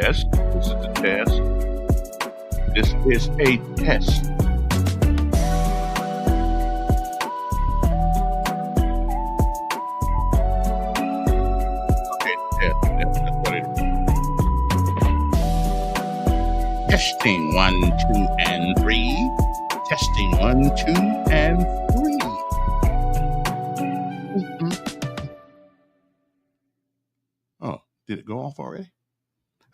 test. This is the test. This is a test. Okay, test. That's what it is. Testing 1, 2, and 3. Testing 1, 2, and 3. Oh, did it go off already?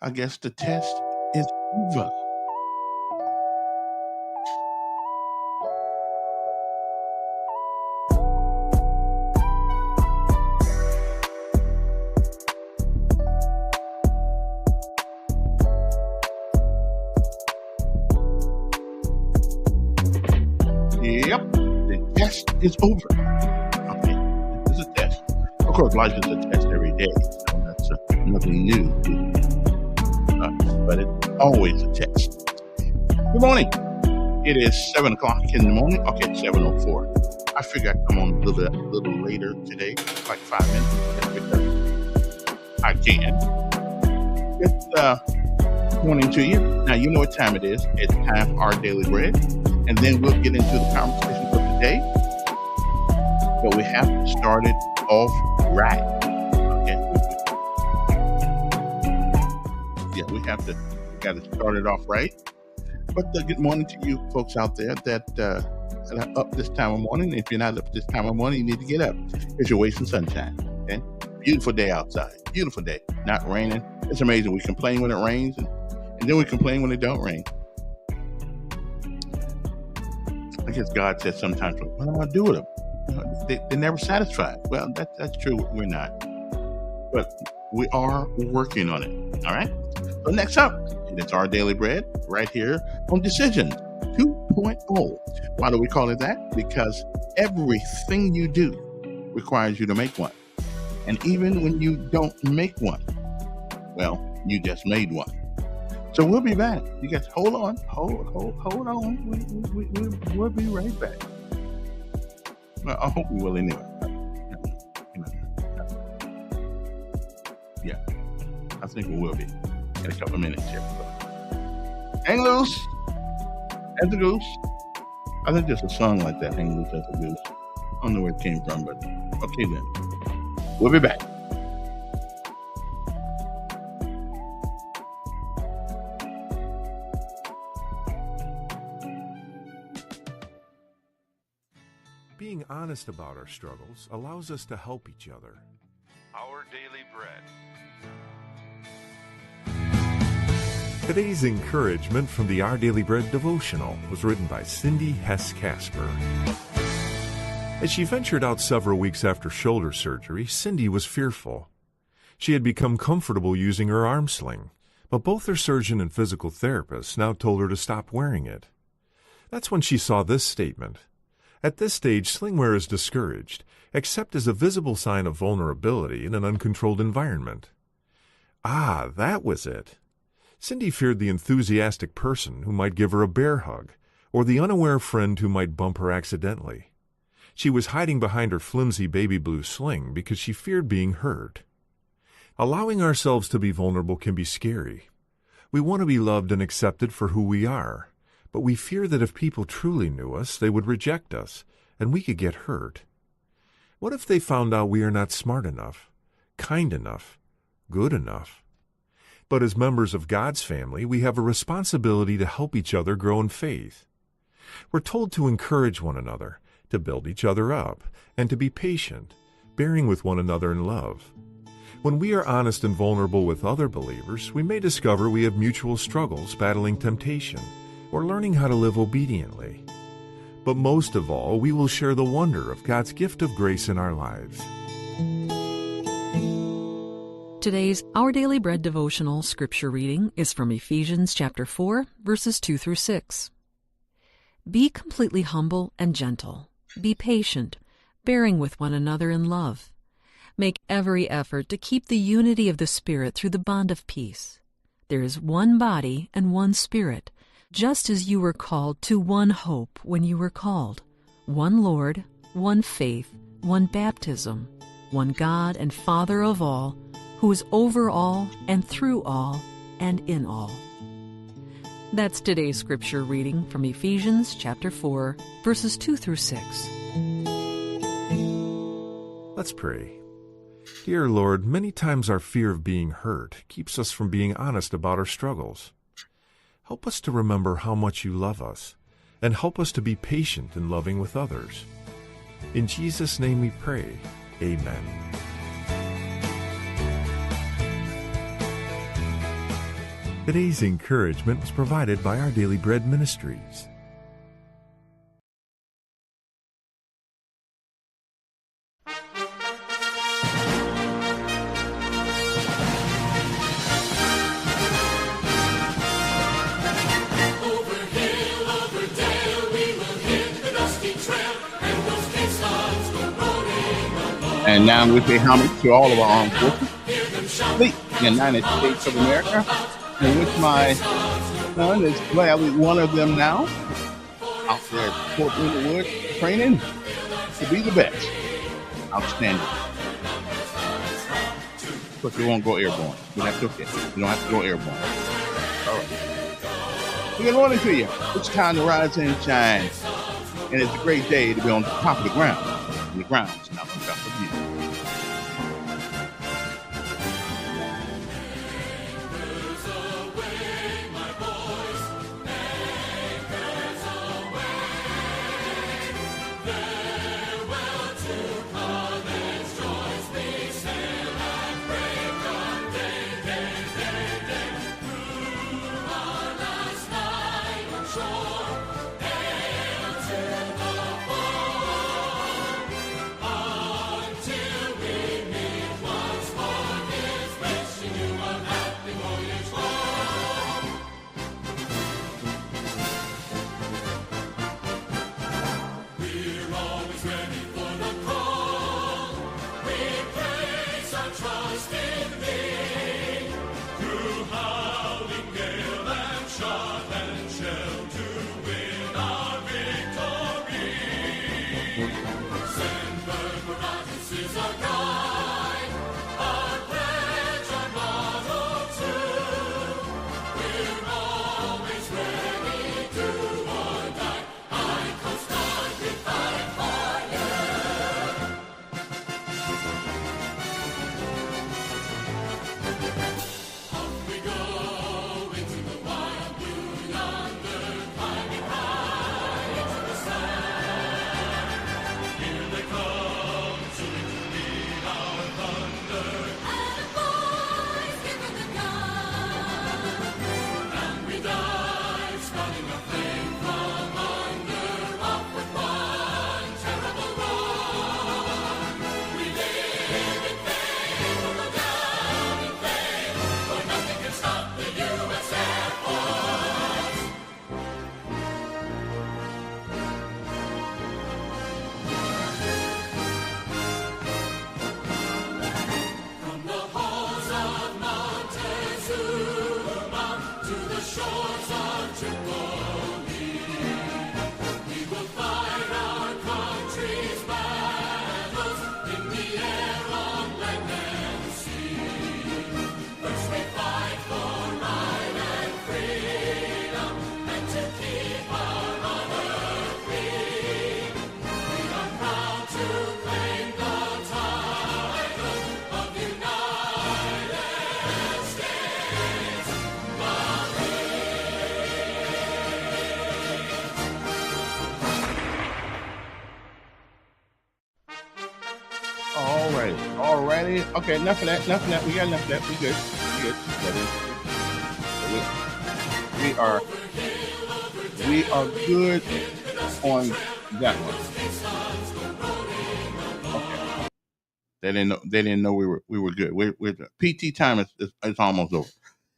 I guess the test is over. Yep, the test is over. Okay, this is a test. Of course, life is a test every day, so that's nothing new to us, but it's always a test. Good morning. It is 7 o'clock in the morning. Okay, it's 7:04. I figure I'd come on a little later today, like 5 minutes, because I can. Good morning to you. Now, you know what time it is. It's time for our daily bread. And then we'll get into the conversation for today. But we have to start it off right. Okay. Yeah, we got to start it off right. But good morning to you folks out there that are up this time of morning. If you're not up this time of morning, you need to get up. It's your wasting sunshine. Okay. Beautiful day outside. Beautiful day. Not raining. It's amazing. We complain when it rains, and then we complain when it don't rain. I guess God says sometimes, what am I do with them? They're never satisfied. Well, that's true. We're not. But we are working on it. All right? So next up, it's our daily bread right here on Decision 2.0. Why do we call it that? Because everything you do requires you to make one. And even when you don't make one, well, you just made one. So we'll be back. You guys hold on. Hold on. We'll be right back. Well, I hope we will anyway. Yeah, I think we will be in a couple of minutes here. Hang loose as a goose. I think there's a song like that, Hang Loose as a Goose. I don't know where it came from, but okay then. We'll be back. Being honest about our struggles allows us to help each other. Our Daily Bread. Today's encouragement from the Our Daily Bread devotional was written by Cindy Hess Casper. As she ventured out several weeks after shoulder surgery, Cindy was fearful. She had become comfortable using her arm sling, but both her surgeon and physical therapist now told her to stop wearing it. That's when she saw this statement. At this stage, sling wear is discouraged, except as a visible sign of vulnerability in an uncontrolled environment. Ah, that was it. Cindy feared the enthusiastic person who might give her a bear hug, or the unaware friend who might bump her accidentally. She was hiding behind her flimsy baby blue sling because she feared being hurt. Allowing ourselves to be vulnerable can be scary. We want to be loved and accepted for who we are. But we fear that if people truly knew us, they would reject us, and we could get hurt. What if they found out we are not smart enough, kind enough, good enough? But as members of God's family, we have a responsibility to help each other grow in faith. We're told to encourage one another, to build each other up, and to be patient, bearing with one another in love. When we are honest and vulnerable with other believers, we may discover we have mutual struggles battling temptation, or learning how to live obediently. But most of all, we will share the wonder of God's gift of grace in our lives. Today's Our Daily Bread devotional scripture reading is from Ephesians chapter 4, verses 2 through 6. Be completely humble and gentle. Be patient, bearing with one another in love. Make every effort to keep the unity of the Spirit through the bond of peace. There is one body and one Spirit, just as you were called to one hope when you were called, one Lord, one faith, one baptism, one God and Father of all, who is over all and through all and in all. That's today's scripture reading from Ephesians chapter 4, verses 2 through 6. Let's pray. Dear Lord, many times our fear of being hurt keeps us from being honest about our struggles. Help us to remember how much you love us, and help us to be patient and loving with others. In Jesus' name we pray. Amen. Today's encouragement was provided by Our Daily Bread Ministries. And now we pay homage to all of our armed forces, fleet in the United States of America, in which my son is gladly one of them now, out there at Fort Leonard Wood, training to be the best. Outstanding. But you won't go airborne. But that's okay. You don't have to go airborne. All right. Good morning to you. It's time to rise and shine. And it's a great day to be on the top of the ground. And the ground is not on top of you. Alrighty. Okay, enough of that. We got enough of that. We good. We are good on that one. Okay. They didn't know we were good. We're PT time is almost over.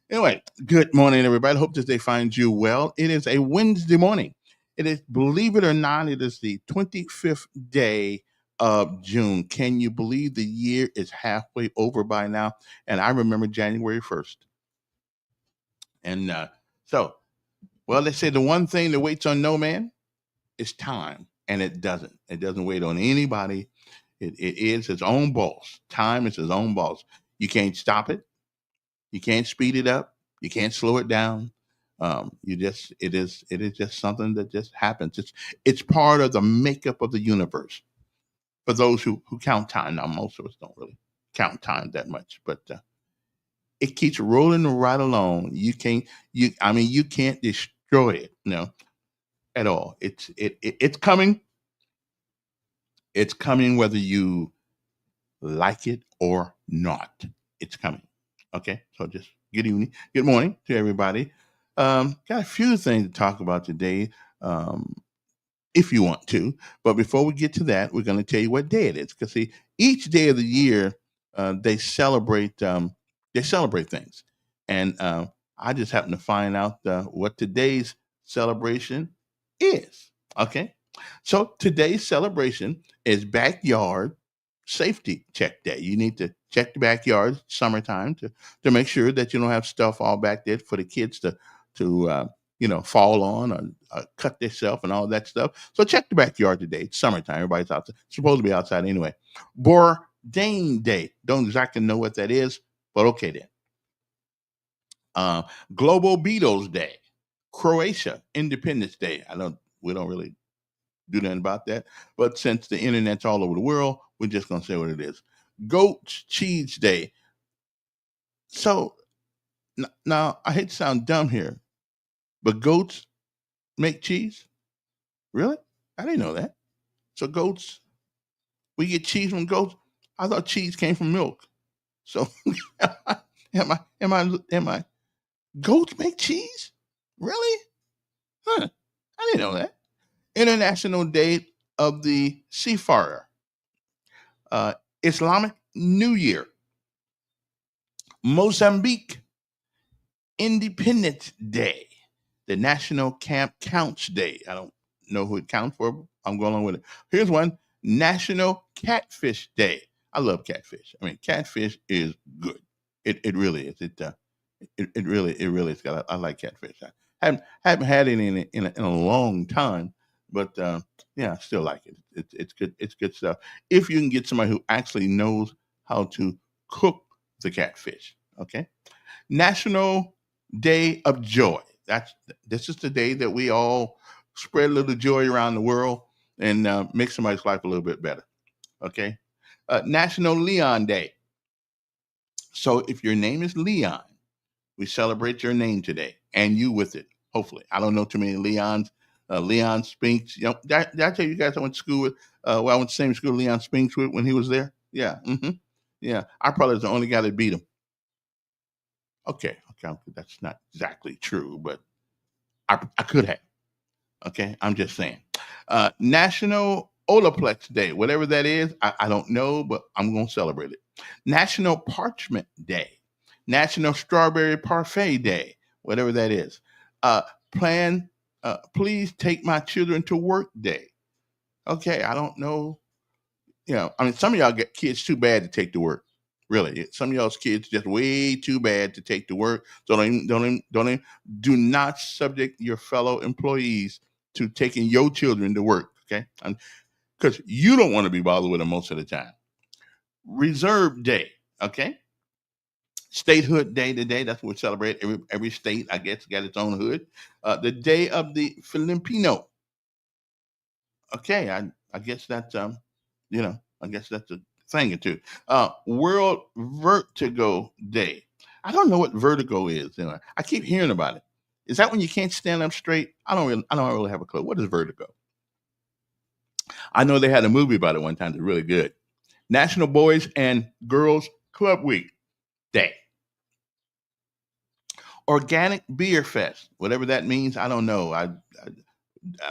Anyway, good morning, everybody. Hope this day finds you well. It is a Wednesday morning. It is, believe it or not, it is the 25th day of June. Can you believe the year is halfway over by now? And I remember January 1st. And they say the one thing that waits on no man is time. And it doesn't. It doesn't wait on anybody. It is its own boss. Time is its own boss. You can't stop it. You can't speed it up. You can't slow it down. It is just something that just happens. It's part of the makeup of the universe. For those who count time, now most of us don't really count time that much, but it keeps rolling right along. You can't destroy it, at all. It's coming. It's coming whether you like it or not. It's coming. Okay, so just good evening, good morning to everybody. Got a few things to talk about today, if you want to. But before we get to that, we're going to tell you what day it is. Because see, each day of the year, they celebrate. They celebrate things, and I just happened to find out what today's celebration is. Okay, so today's celebration is backyard safety check day. You need to check the backyard summertime to make sure that you don't have stuff all back there for the kids to fall on or cut themselves and all that stuff. So check the backyard today. It's summertime. Everybody's outside. Supposed to be outside anyway. Bourdain Day. Don't exactly know what that is, but okay then. Uh, Global Beatles Day. Croatia Independence Day. We don't really do nothing about that. But since the internet's all over the world, we're just gonna say what it is. Goat's Cheese Day. So now I hate to sound dumb here, but goats make cheese? Really? I didn't know that. So we get cheese from goats. I thought cheese came from milk. So am I goats make cheese? Really? Huh. I didn't know that. International Day of the Seafarer. Uh, Islamic New Year. Mozambique Independence Day. The National Camp Counts Day. I don't know who it counts for. But I'm going along with it. Here's one. National Catfish Day. I love catfish. I mean, catfish is good. It really is. It really is. I like catfish. I haven't had it in a long time, but yeah, I still like it. It's good. It's good stuff. If you can get somebody who actually knows how to cook the catfish. Okay. National Day of Joy. This is the day that we all spread a little joy around the world and make somebody's life a little bit better. Okay. National Leon Day. So if your name is Leon, we celebrate your name today and you with it. Hopefully, I don't know too many Leons. Leon Spinks. Did I tell you guys I went to school with? I went to the same school Leon Spinks with when he was there. Yeah. Yeah. I probably was the only guy that beat him. Okay, that's not exactly true, but I could have. Okay, I'm just saying. National Olaplex Day, whatever that is, I don't know, but I'm going to celebrate it. National Parchment Day, National Strawberry Parfait Day, whatever that is. Plan, please take my children to work day. Okay, I don't know. I mean, some of y'all get kids too bad to take to work. Really, some of y'all's kids just way too bad to take to work. So do not subject your fellow employees to taking your children to work. Okay, because you don't want to be bothered with them most of the time. Reserve Day. Okay, Statehood Day today. That's what we celebrate. Every state, I guess, got its own hood. The Day of the Filipino. Okay, I guess that's I guess that's a thing or two. World Vertigo Day. I don't know what vertigo is. I keep hearing about it. Is that when you can't stand up straight? I don't really have a clue. What is vertigo? I know they had a movie about it one time. It's really good. National Boys and Girls Club Week Day. Organic Beer Fest, whatever that means, I don't know. I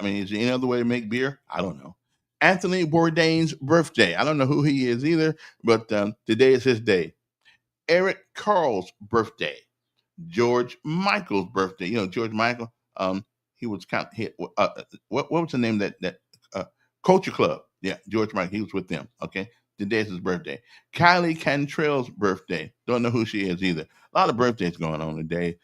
mean, is there any other way to make beer? I don't know. Anthony Bourdain's birthday. I don't know who he is either, but today is his day. Eric Carle's birthday. George Michael's birthday. George Michael. He was what was the name of that Culture Club? Yeah, George Michael. He was with them. Okay, today is his birthday. Kylie Cantrell's birthday. Don't know who she is either. A lot of birthdays going on today.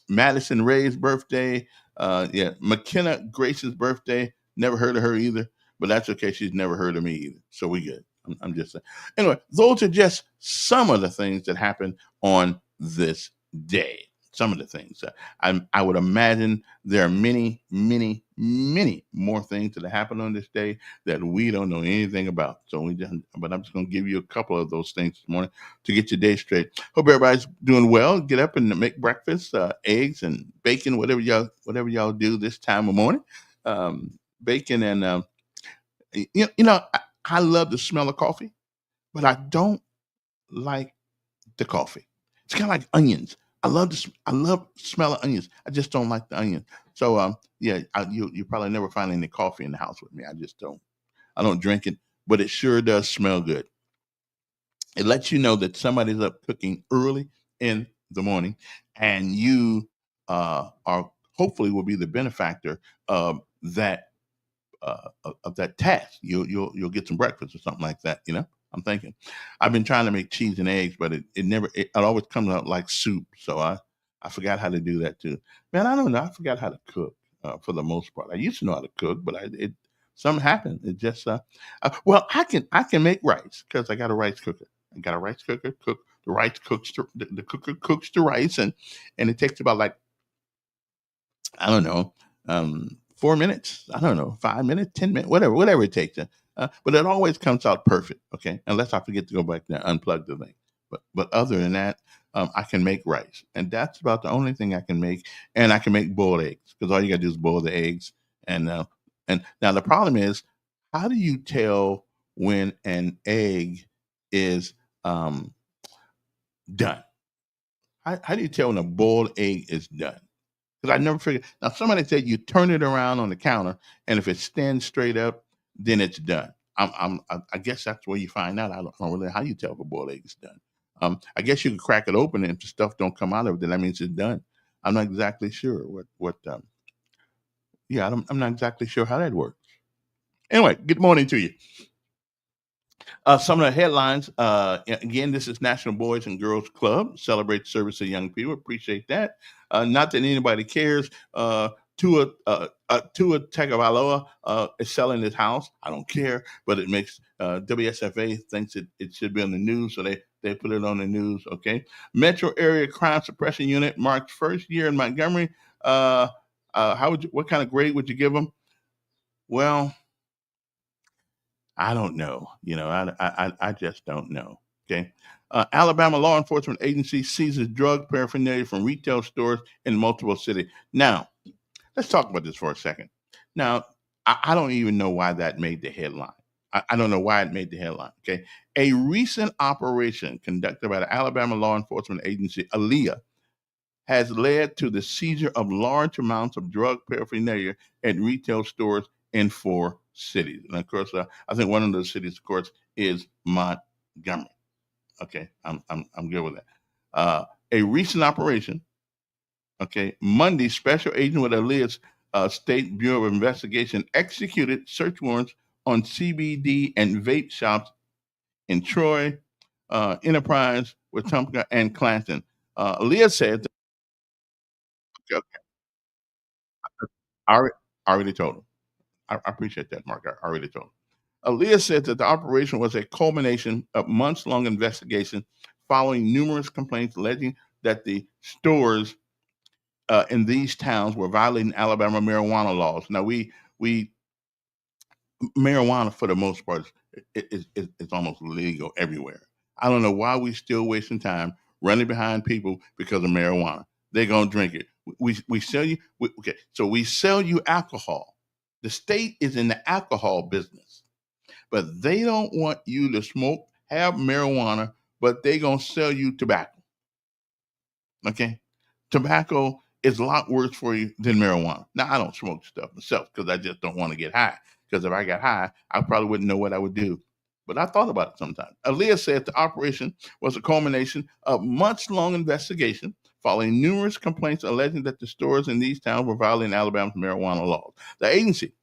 Madison Ray's birthday. McKenna Grace's birthday. Never heard of her either, but that's okay. She's never heard of me either. So we good. I'm just saying. Anyway, those are just some of the things that happen on this day. Some of the things. I would imagine there are many, many, many more things that happen on this day that we don't know anything about. But I'm just going to give you a couple of those things this morning to get your day straight. Hope everybody's doing well. Get up and make breakfast, eggs and bacon, whatever y'all do this time of morning. Bacon and I love the smell of coffee, but I don't like the coffee. It's kind of like onions. I love the smell of onions. I just don't like the onions. So yeah, you probably never find any coffee in the house with me. I just don't. I don't drink it, but it sure does smell good. It lets you know that somebody's up cooking early in the morning, and you are hopefully will be the benefactor of that task. You'll get some breakfast or something like that. I'm thinking. I've been trying to make cheese and eggs, but it always comes out like soup. So I forgot how to do that too. Man, I don't know. I forgot how to cook for the most part. I used to know how to cook, but something happened. It just well, I can make rice because I got a rice cooker. I got a rice cooker. Cook the rice cooks the cooker cooks the rice and it takes about like I don't know, 4 minutes. I don't know, 5 minutes, 10 minutes, whatever it takes. But it always comes out perfect. Okay, unless I forget to go back there and unplug the thing. But other than that, I can make rice, and that's about the only thing I can make. And I can make boiled eggs because all you gotta do is boil the eggs. And now the problem is, how do you tell when an egg is done? How do you tell when a boiled egg is done? Because I never figured. Now, somebody said you turn it around on the counter, and if it stands straight up, then it's done. I guess that's where you find out. I don't know really how you tell if a boiled egg is done. I guess you can crack it open, and if the stuff don't come out of it, then that means it's done. I'm not exactly sure what. Yeah, I'm not exactly sure how that works. Anyway, good morning to you. Some of the headlines. Again, this is National Boys and Girls Club. Celebrate service of young people. Appreciate that. Not that anybody cares. Tua Tagovailoa is selling his house. I don't care, but it makes WSFA thinks it should be on the news, so they put it on the news. Okay. Metro Area Crime Suppression Unit marks first year in Montgomery. What kind of grade would you give them? Well, I don't know. I just don't know. Okay. Alabama law enforcement agency seizes drug paraphernalia from retail stores in multiple cities. Now, let's talk about this for a second. Now, I don't even know why that made the headline. I don't know why it made the headline. Okay. A recent operation conducted by the Alabama law enforcement agency, ALEA, has led to the seizure of large amounts of drug paraphernalia at retail stores in 4 cities. And of course, I think one of those cities, of course, is Montgomery. Okay, I'm good with that. A recent operation. Okay, Monday, special agent with ALEA's State Bureau of Investigation executed search warrants on CBD and vape shops in Troy, Enterprise, Wetumpka, and Clanton. ALEA said, okay, I already told him. I appreciate that, Mark. I already told him. ALEA said that the operation was a culmination of months-long investigation following numerous complaints alleging that the stores in these towns were violating Alabama marijuana laws. Now, we marijuana for the most part is almost legal everywhere. I don't know why we still wasting time running behind people because of marijuana. They're gonna drink it. We sell you okay. So we sell you alcohol. The state is in the alcohol business, but they don't want you to smoke, have marijuana, but they gonna sell you tobacco. Okay, tobacco is a lot worse for you than marijuana. Now I don't smoke stuff myself because I just don't want to get high. Because if I got high, I probably wouldn't know what I would do. But I thought about it sometimes. ALEA said the operation was a culmination of months-long investigation following numerous complaints alleging that the stores in these towns were violating Alabama's marijuana laws. The agency,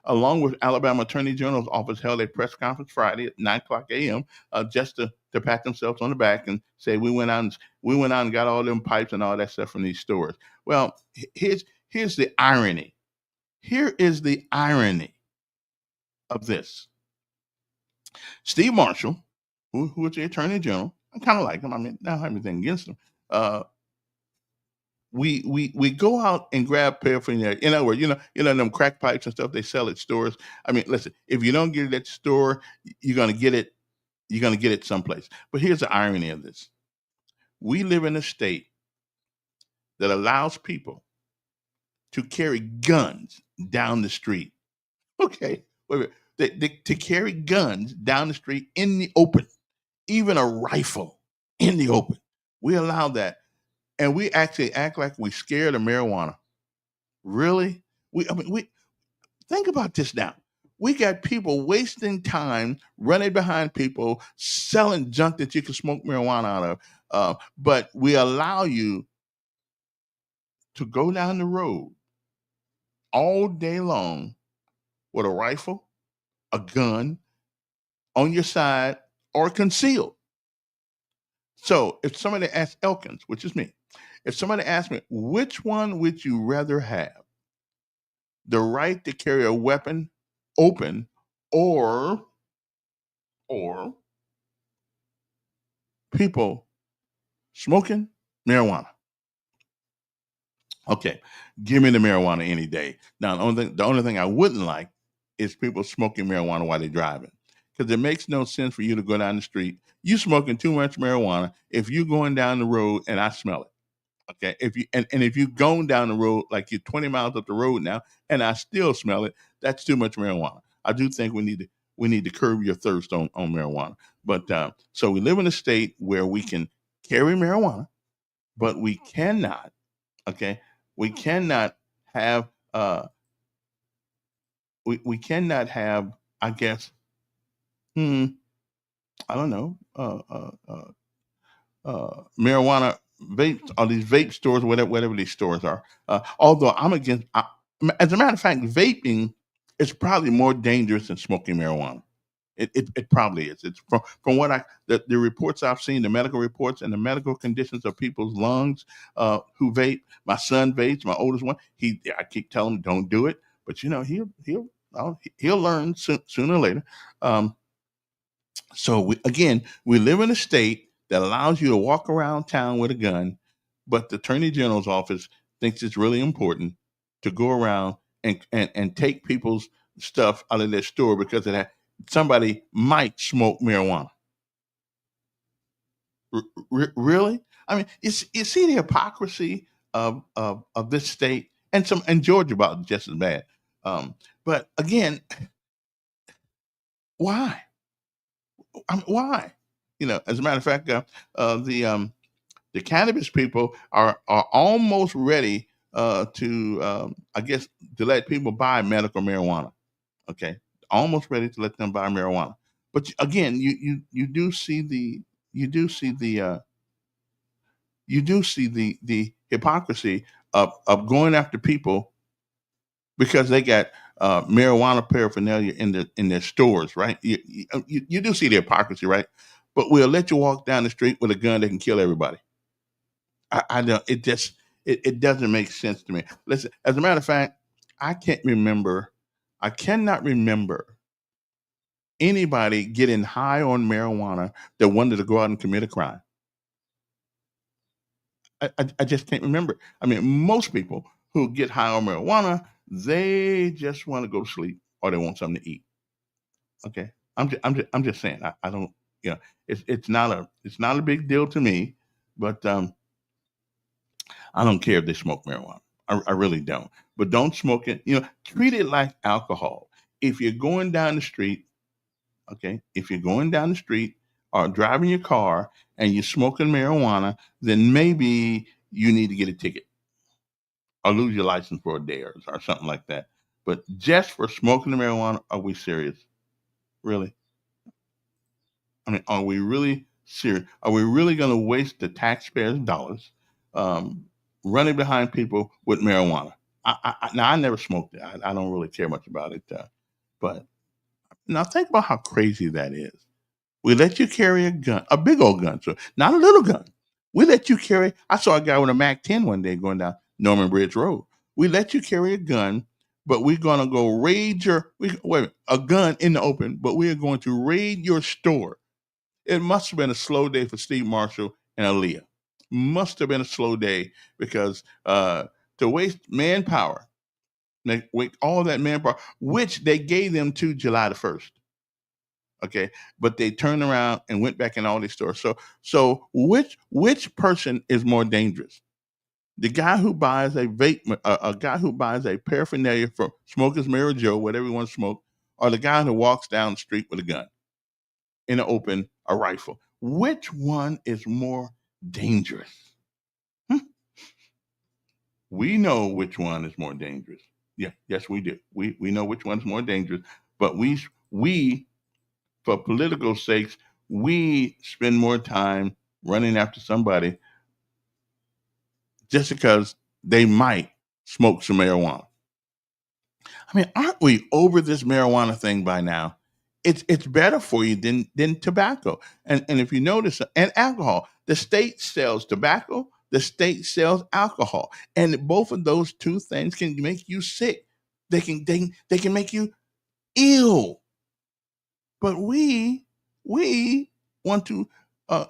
along with Alabama Attorney General's office, held a press conference Friday at 9:00 a.m. Just to pat themselves on the back and say we went out and got all them pipes and all that stuff from these stores. Well, here's the irony. Here is the irony of this. Steve Marshall, who is the Attorney General, I kind of like him. I mean, I don't have anything against him. we go out and grab paraphernalia. In other words, them crack pipes and stuff they sell at stores. I mean, listen, if you don't get it at the store, you're gonna get it. You're gonna get it someplace. But here's the irony of this: we live in a state that allows people to carry guns down the street. Okay, wait, wait. To carry guns down the street in the open, even a rifle in the open. We allow that, and we actually act like we scared of marijuana. Really? We think about this now. We got people wasting time running behind people selling junk that you can smoke marijuana out of, but we allow you to go down the road all day long with a rifle, a gun on your side, or concealed. So if somebody asks Elkins, which is me, if somebody asks me, which one would you rather have? The right to carry a weapon open or people smoking marijuana? Okay, give me the marijuana any day. Now, the only thing I wouldn't like is people smoking marijuana while they're driving, because it makes no sense for you to go down the street. You smoking too much marijuana if you're going down the road and I smell it. Okay, if you and if you're going down the road like you're 20 miles up the road now and I still smell it, that's too much marijuana. I do think we need to curb your thirst on marijuana. But so we live in a state where we can carry marijuana, but we cannot. Okay, we cannot have we cannot have, I guess, I don't know, marijuana vapes or these vape stores, whatever these stores are. Although I'm against, as a matter of fact, vaping is probably more dangerous than smoking marijuana. It probably is. It's from what the reports I've seen, the medical reports and the medical conditions of people's lungs who vape. My son vapes, my oldest one. I keep telling him don't do it, but he'll learn sooner or later. So we live in a state that allows you to walk around town with a gun, but the Attorney General's office thinks it's really important to go around and take people's stuff out of their store because of that. Somebody might smoke marijuana. Really? I mean, you see the hypocrisy of this state and Georgia about just as bad. But again, why? Why? As a matter of fact, the cannabis people are almost ready to, I guess, to let people buy medical marijuana. Okay, almost ready to let them buy marijuana. But again, you do see the hypocrisy of going after people because they got marijuana paraphernalia in their stores, right? You do see the hypocrisy, right? But we'll let you walk down the street with a gun that can kill everybody. I don't. It doesn't make sense to me. Listen, as a matter of fact, I cannot remember anybody getting high on marijuana that wanted to go out and commit a crime. I just can't remember. I mean, most people who get high on marijuana, they just want to go to sleep or they want something to eat. Okay, I'm just saying. I don't. It's not a big deal to me, but I don't care if they smoke marijuana. I really don't. But don't smoke it. Treat it like alcohol. If you're going down the street, okay, if you're going down the street or driving your car and you're smoking marijuana, then maybe you need to get a ticket or lose your license for a day or something like that. But just for smoking the marijuana, are we serious? Really? I mean, are we really serious? Are we really going to waste the taxpayers' dollars running behind people with marijuana? Now, I never smoked it. I don't really care much about it. But now think about how crazy that is. We let you carry a gun, a big old gun, so not a little gun. We let you carry. I saw a guy with a MAC-10 one day going down Norman Bridge Road. We let you carry a gun, but we're going to go raid a gun in the open, but we are going to raid your store. It must have been a slow day for Steve Marshall and Aaliyah. Must have been a slow day because to waste manpower, all that manpower, which they gave them to July the 1st. Okay, but they turned around and went back in all these stores. So which person is more dangerous? The guy who buys a vape, a guy who buys a paraphernalia from Smoker's Mirror Joe, whatever he wants to smoke, or the guy who walks down the street with a gun in the open, a rifle? Which one is more dangerous? Hmm? We know which one is more dangerous. Yeah, yes, we do. We know which one's more dangerous, but we for political sakes, we spend more time running after somebody just because they might smoke some marijuana. I mean, aren't we over this marijuana thing by now? It's better for you than tobacco. And if you notice, and alcohol, the state sells tobacco, the state sells alcohol, and both of those two things can make you sick. They can make you ill. But we want to uh,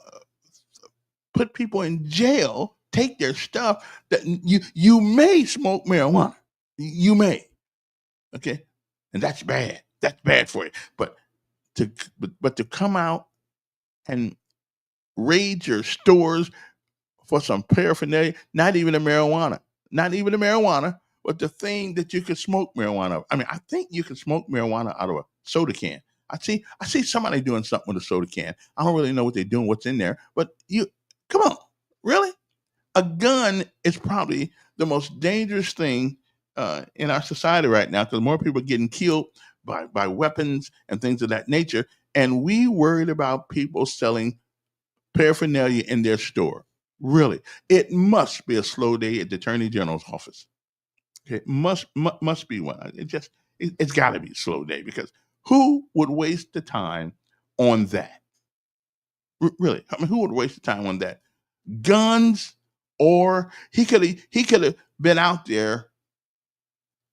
put people in jail, take their stuff. That you may smoke marijuana, you may, okay, and that's bad. That's bad for you. But to come out and raid your stores for some paraphernalia, not even the marijuana, but the thing that you can smoke marijuana. I mean, I think you can smoke marijuana out of a soda can. I see somebody doing something with a soda can. I don't really know what they're doing, what's in there, but you come on, really? A gun is probably the most dangerous thing in our society right now because more people are getting killed by weapons and things of that nature, and we worried about people selling paraphernalia in their store. Really, it must be a slow day at the Attorney General's office. Okay, must be one. It's got to be a slow day because who would waste the time on that? Really, I mean, who would waste the time on that? Guns, or he could have been out there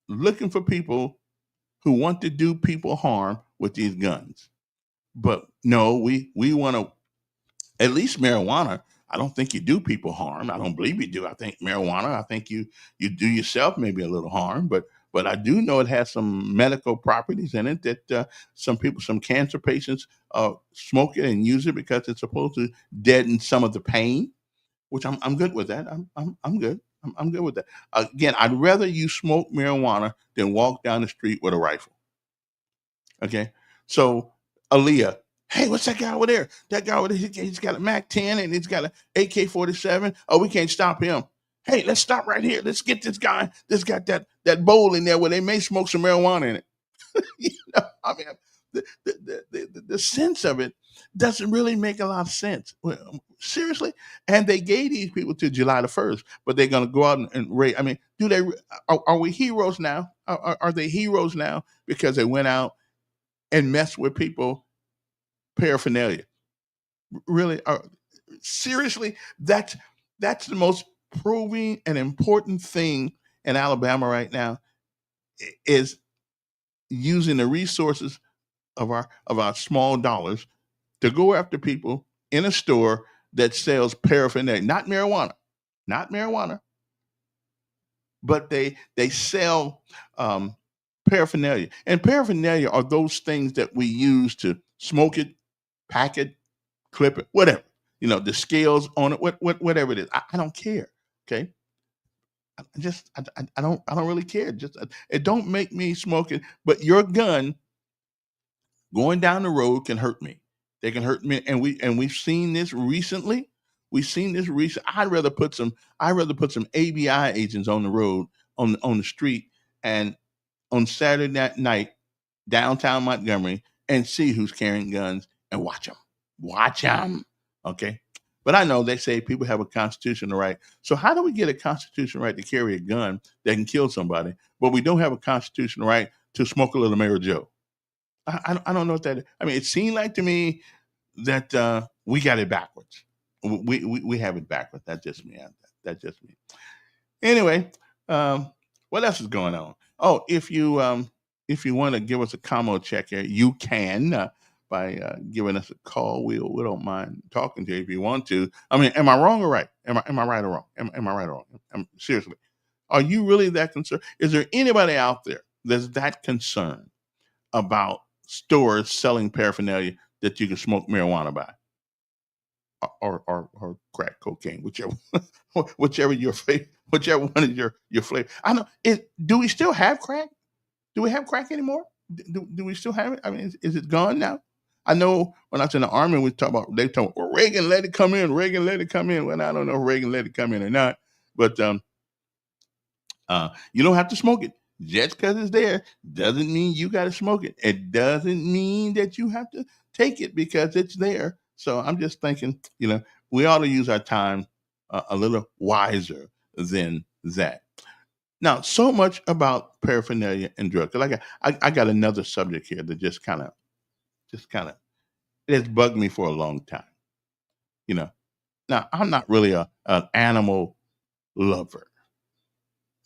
looking for people who want to do people harm with these guns. But no, we want to, at least marijuana. I don't think you do people harm. I don't believe you do. I think marijuana. I think you do yourself maybe a little harm. But I do know it has some medical properties in it that some people, some cancer patients, smoke it and use it because it's supposed to deaden some of the pain. Which I'm good with that. I'm good. I'm good with that. Again, I'd rather you smoke marijuana than walk down the street with a rifle. Okay. So Aaliyah, hey, what's that guy over there? That guy over there, he's got a Mac 10 and he's got an AK-47. Oh, we can't stop him. Hey, let's stop right here. Let's get this guy that's got that bowl in there where they may smoke some marijuana in it. I mean, the sense of it doesn't really make a lot of sense. Well, seriously, and they gave these people to July the 1st, but they're going to go out and raid. I mean, do they? Are we heroes now? Are they heroes now because they went out and messed with people paraphernalia? Really? Seriously, that's the most proving and important thing in Alabama right now is using the resources of our small dollars to go after people in a store that sells paraphernalia, not marijuana, but they sell paraphernalia. And paraphernalia are those things that we use to smoke it, pack it, clip it, whatever. The scales on it, whatever it is. I don't care. Okay. I don't really care. Just it don't make me smoke it. But your gun going down the road can hurt me. They can hurt me, and we've seen this recently. We've seen this recent. I'd rather put some ABI agents on the road on the street and on Saturday night downtown Montgomery and see who's carrying guns and watch them. Watch them. Okay. But I know they say people have a constitutional right. So how do we get a constitutional right to carry a gun that can kill somebody, but we don't have a constitutional right to smoke a little Mary Joe? I don't know what that is. I mean, it seemed like to me that we got it backwards. We have it backwards. That's just me. That's just me. Anyway, what else is going on? Oh, if you want to give us a combo check here, you can giving us a call. We don't mind talking to you if you want to. I mean, am I wrong or right? Am I right or wrong? Am I right or wrong? Seriously, are you really that concerned? Is there anybody out there that's that concerned about stores selling paraphernalia that you can smoke marijuana by, or crack cocaine, whichever your favorite, whichever one is your flavor? I know. Do we still have crack? Do we have crack anymore? Do we still have it? I mean, is it gone now? I know when I was in the army, they talk about, well, Reagan let it come in. Reagan let it come in. Well, I don't know if Reagan let it come in or not, but you don't have to smoke it. Just because it's there doesn't mean you got to smoke it. It doesn't mean that you have to take it because it's there. So I'm just thinking, we ought to use our time a little wiser than that. Now, so much about paraphernalia and drugs. 'Cause I got another subject here that just kind of, it has bugged me for a long time. Now I'm not really an animal lover.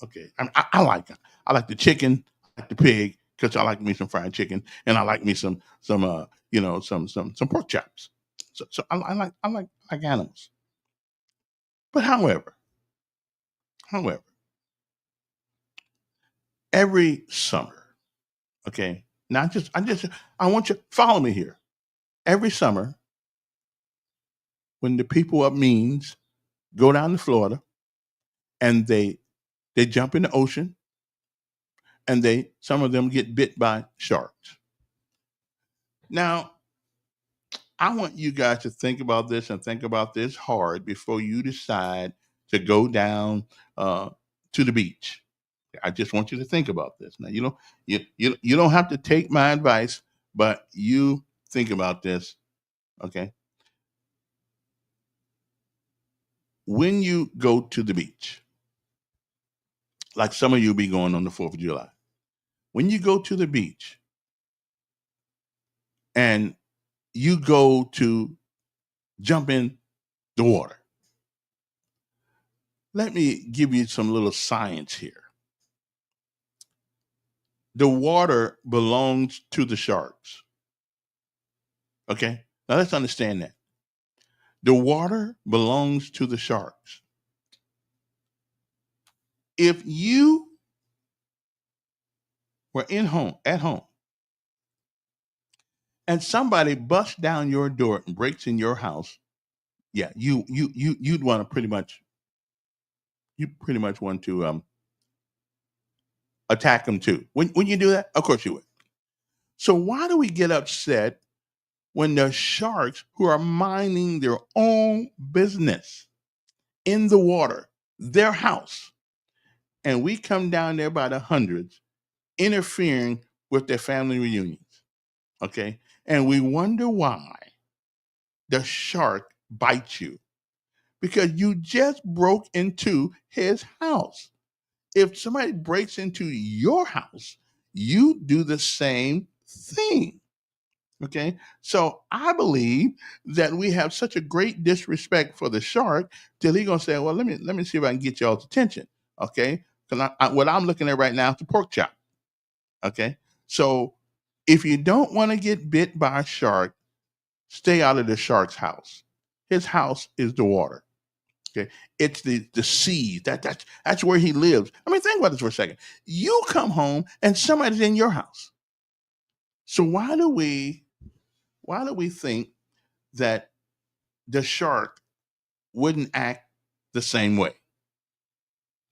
Okay, I like it. I like the chicken, I like the pig, because I like me some fried chicken, and I like me some pork chops. So I like animals. But however, every summer, okay, I want you to follow me here. Every summer, when the people up means go down to Florida and they jump in the ocean and some of them get bit by sharks. Now, I want you guys to think about this and think about this hard before you decide to go down to the beach. I just want you to think about this. Now, you don't have to take my advice, but you think about this, okay? When you go to the beach, like some of you be going on the 4th of July, when you go to the beach and you go to jump in the water, let me give you some little science here. The water belongs to the sharks. Okay? Now let's understand that. The water belongs to the sharks. If you were at home, and somebody busts down your door and breaks in your house, yeah, you'd want to pretty much want to attack them too. When you do that, of course you would. So why do we get upset when the sharks, who are minding their own business in the water, their house, and we come down there by the hundreds, interfering with their family reunions, okay? And we wonder why the shark bites you, because you just broke into his house. If somebody breaks into your house, you do the same thing. Okay. So I believe that we have such a great disrespect for the shark till he's gonna say, well, let me see if I can get y'all's attention. Okay. Because what I'm looking at right now is the pork chop. Okay. So if you don't want to get bit by a shark, stay out of the shark's house. His house is the water. Okay, it's the sea. That's where he lives. I mean, think about this for a second. You come home and somebody's in your house. So why do we think that the shark wouldn't act the same way?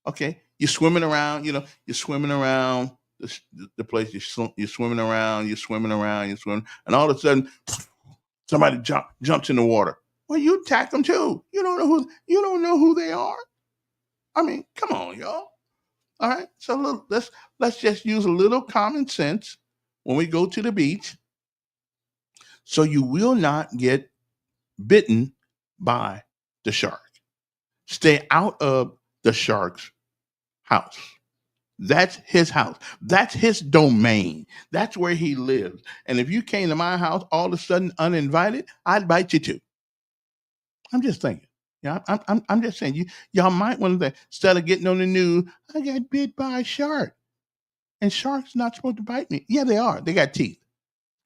Okay, you're swimming around. You're swimming around the place. You're swimming around. And all of a sudden, somebody jumps in the water. Well, you attack them too. You don't know who they are. I mean, come on, y'all. All right. So let's just use a little common sense when we go to the beach, so you will not get bitten by the shark. Stay out of the shark's house. That's his house. That's his domain. That's where he lives. And if you came to my house all of a sudden uninvited, I'd bite you too. I'm just thinking. Yeah, I'm just saying. Y'all might want to, instead of getting on the news, I got bit by a shark, and sharks not supposed to bite me. Yeah, they are. They got teeth.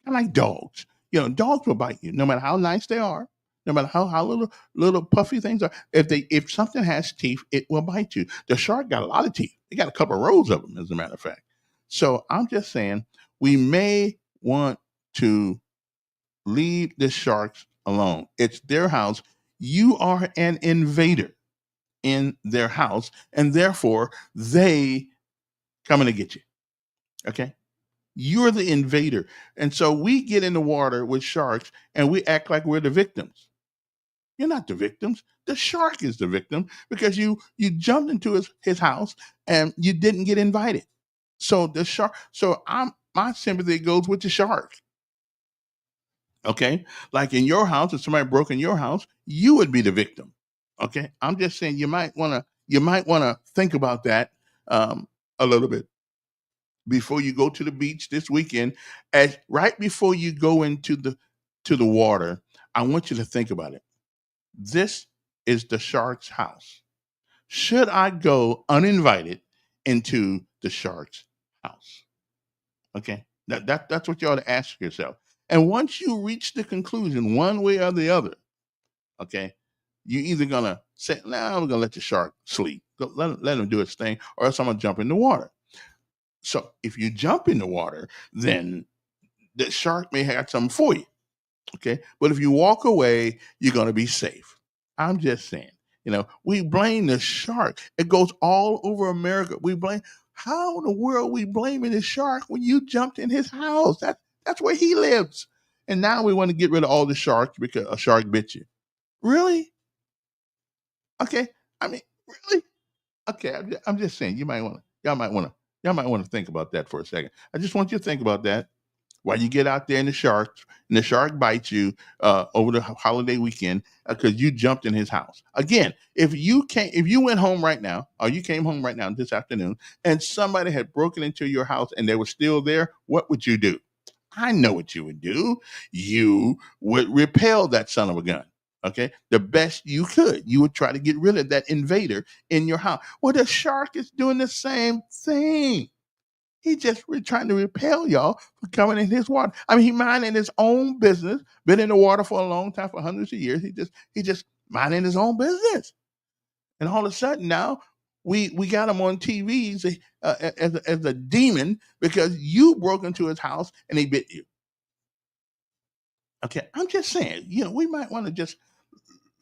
I like dogs. Dogs will bite you, no matter how nice they are, no matter how little puffy things are. If something has teeth, it will bite you. The shark got a lot of teeth. It got a couple of rows of them, as a matter of fact. So I'm just saying we may want to leave the sharks alone. It's their house. You are an invader in their house, and therefore they coming to get you. Okay? You're the invader. And so we get in the water with sharks and we act like we're the victims. You're not the victims. The shark is the victim because you jumped into his house and you didn't get invited. So the shark, my sympathy goes with the shark. Okay? Like in your house, if somebody broke in your house, you would be the victim. Okay? I'm just saying you might want to think about that a little bit before you go to the beach this weekend. As right before you go into the water, I want you to think about it. This is the shark's house. Should I go uninvited into the shark's house? Okay, that's what you ought to ask yourself. And once you reach the conclusion, one way or the other, okay, you're either gonna say, "Nah, I'm gonna let the shark sleep. Let him do its thing," or else I'm gonna jump in the water. So if you jump in the water, then the shark may have something for you. Okay. But if you walk away, you're going to be safe. I'm just saying, we blame the shark. It goes all over America. How in the world we blaming the shark when you jumped in his house? That's where he lives. And now we want to get rid of all the sharks because a shark bit you. Really? Okay. I mean, really? Okay. I'm just saying, y'all might want to think about that for a second. I just want you to think about that while you get out there and the shark bites you over the holiday weekend because you jumped in his house. Again, if you went home right now, or you came home right now this afternoon, and somebody had broken into your house and they were still there, what would you do? I know what you would do. You would repel that son of a gun. Okay, the best you could. You would try to get rid of that invader in your house. Well, the shark is doing the same thing. He just trying to repel y'all for coming in his water. I mean, he minding his own business. Been in the water for a long time, for hundreds of years. He just minding his own business. And all of a sudden now, we got him on TV as a demon because you broke into his house and he bit you. Okay, I'm just saying, we might want to just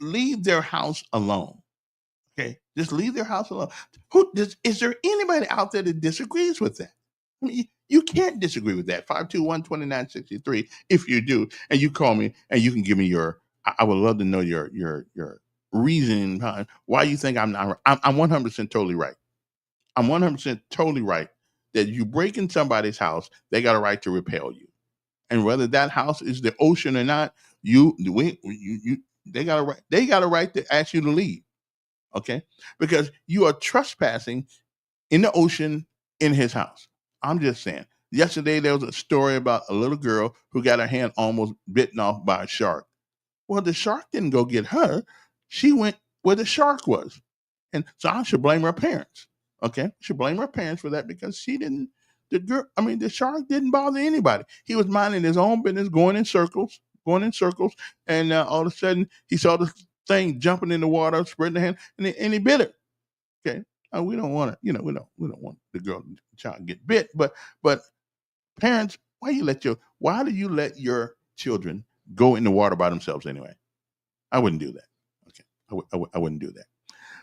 leave their house alone. Okay, just leave their house alone. Is there anybody out there that disagrees with that? I mean, you can't disagree with that. 521-2963. If you do, and you call me and you can give me I would love to know your reasoning behind why you think I'm not. I'm 100% totally right. I'm 100% totally right that you break in somebody's house, they got a right to repel you, and whether that house is the ocean or not, they got a right. They got a right to ask you to leave. Okay, because you are trespassing in the ocean in his house. I'm just saying. Yesterday, there was a story about a little girl who got her hand almost bitten off by a shark. Well, the shark didn't go get her. She went where the shark was. And so I should blame her parents. Okay? I should blame her parents for that because the shark didn't bother anybody. He was minding his own business, going in circles. And all of a sudden, he saw the thing jumping in the water, spreading the hand, and he bit her. Okay? We don't want to, we don't want the child to get bit, but parents, why do you let your children go in the water by themselves anyway? I wouldn't do that. Okay, I wouldn't do that.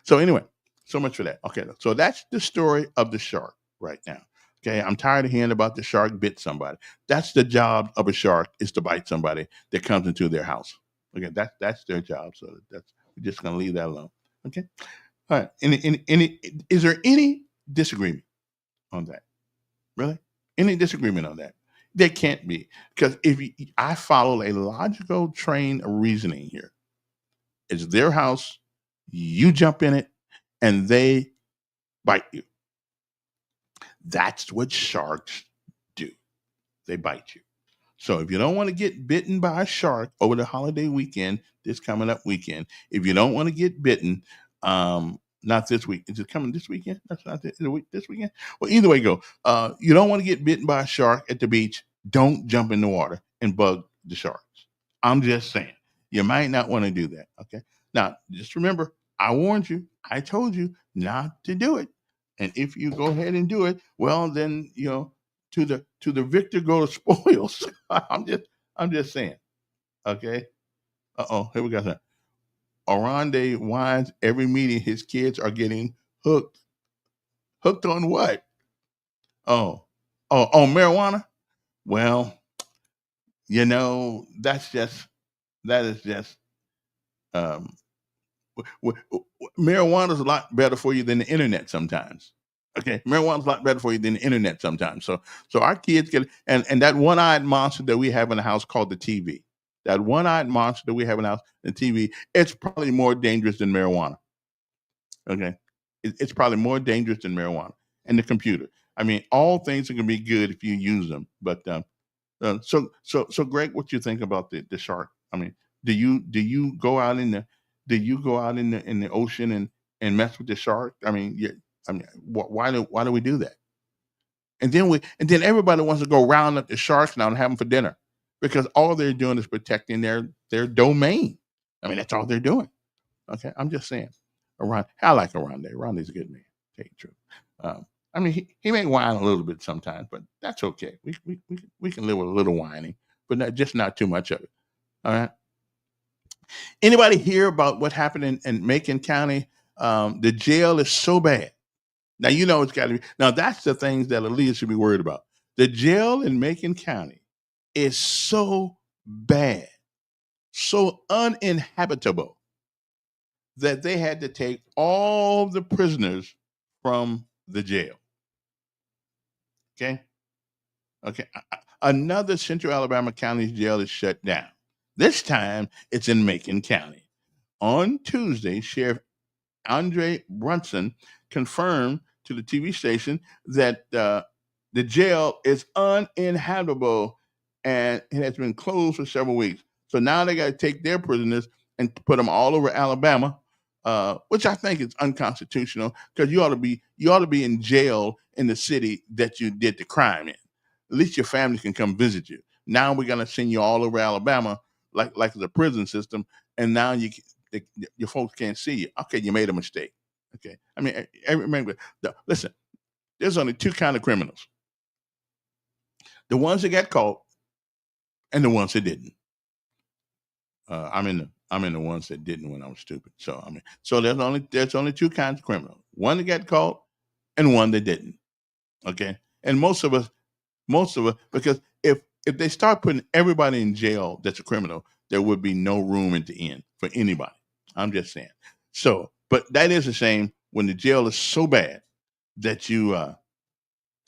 So anyway, so much for that. Okay, so that's the story of the shark right now. Okay, I'm tired of hearing about the shark bit somebody. That's the job of a shark, is to bite somebody that comes into their house. Okay, that's their job. So we're just gonna leave that alone. Okay. All right. Is there any disagreement on that? Really? Any disagreement on that? There can't be, because I follow a logical train of reasoning here. It's their house, you jump in it, and they bite you. That's what sharks do. They bite you. So if you don't want to get bitten by a shark over the holiday weekend, this coming up weekend, if you don't want to get bitten, not this week. Is it coming this weekend? That's not this weekend. Well, either way go. You don't want to get bitten by a shark at the beach. Don't jump in the water and bug the sharks. I'm just saying. You might not want to do that. Okay. Now, just remember, I warned you. I told you not to do it. And if you go ahead and do it, well, then to the victor go the spoils. I'm just saying. Okay. Here we go. Oronde Wines, every meeting, his kids are getting hooked. Hooked on what? On marijuana? Well, that is just um, marijuana is a lot better for you than the internet sometimes. Okay, marijuana is a lot better for you than the internet sometimes. So our kids get and that one-eyed monster that we have in the house called the TV. That one-eyed monster that we have in the house, the TV, it's probably more dangerous than marijuana. Okay, it's probably more dangerous than marijuana and the computer. I mean, all things are gonna be good if you use them. But so Greg, what you think about the shark? I mean, do you go out in the in the ocean and mess with the shark? I mean, yeah, I mean, why do we do that? And then everybody wants to go round up the sharks now and have them for dinner because all they're doing is protecting their domain. I mean, that's all they're doing. Okay, I'm just saying. I like Aronde. Aronde's a good man. Tell you the truth. Um, I mean, he may whine a little bit sometimes, but that's okay. We can live with a little whining, but not too much of it. All right. Anybody hear about what happened in Macon County? The jail is so bad. Now you know it's got to be. Now that's the things that Aaliyah should be worried about. The jail in Macon County is so bad, so uninhabitable that they had to take all the prisoners from the jail. Okay. Okay. Another Central Alabama County jail is shut down. This time it's in Macon County. On Tuesday, Sheriff Andre Brunson confirmed to the TV station that the jail is uninhabitable and it has been closed for several weeks. So now they got to take their prisoners and put them all over Alabama, which I think is unconstitutional because you ought to be in jail in the city that you did the crime in. At least your family can come visit you. Now we're gonna send you all over Alabama like the prison system, and now your folks can't see you. Okay, you made a mistake. Okay, I mean, remember, listen. There's only two kind of criminals: the ones that got caught and the ones that didn't. I'm in the ones that didn't when I was stupid. So I mean, so there's only two kinds of criminals: one that got caught and one that didn't. Okay, and most of us, because if they start putting everybody in jail that's a criminal, there would be no room at the end for anybody. I'm just saying. So, but that is a shame when the jail is so bad that you have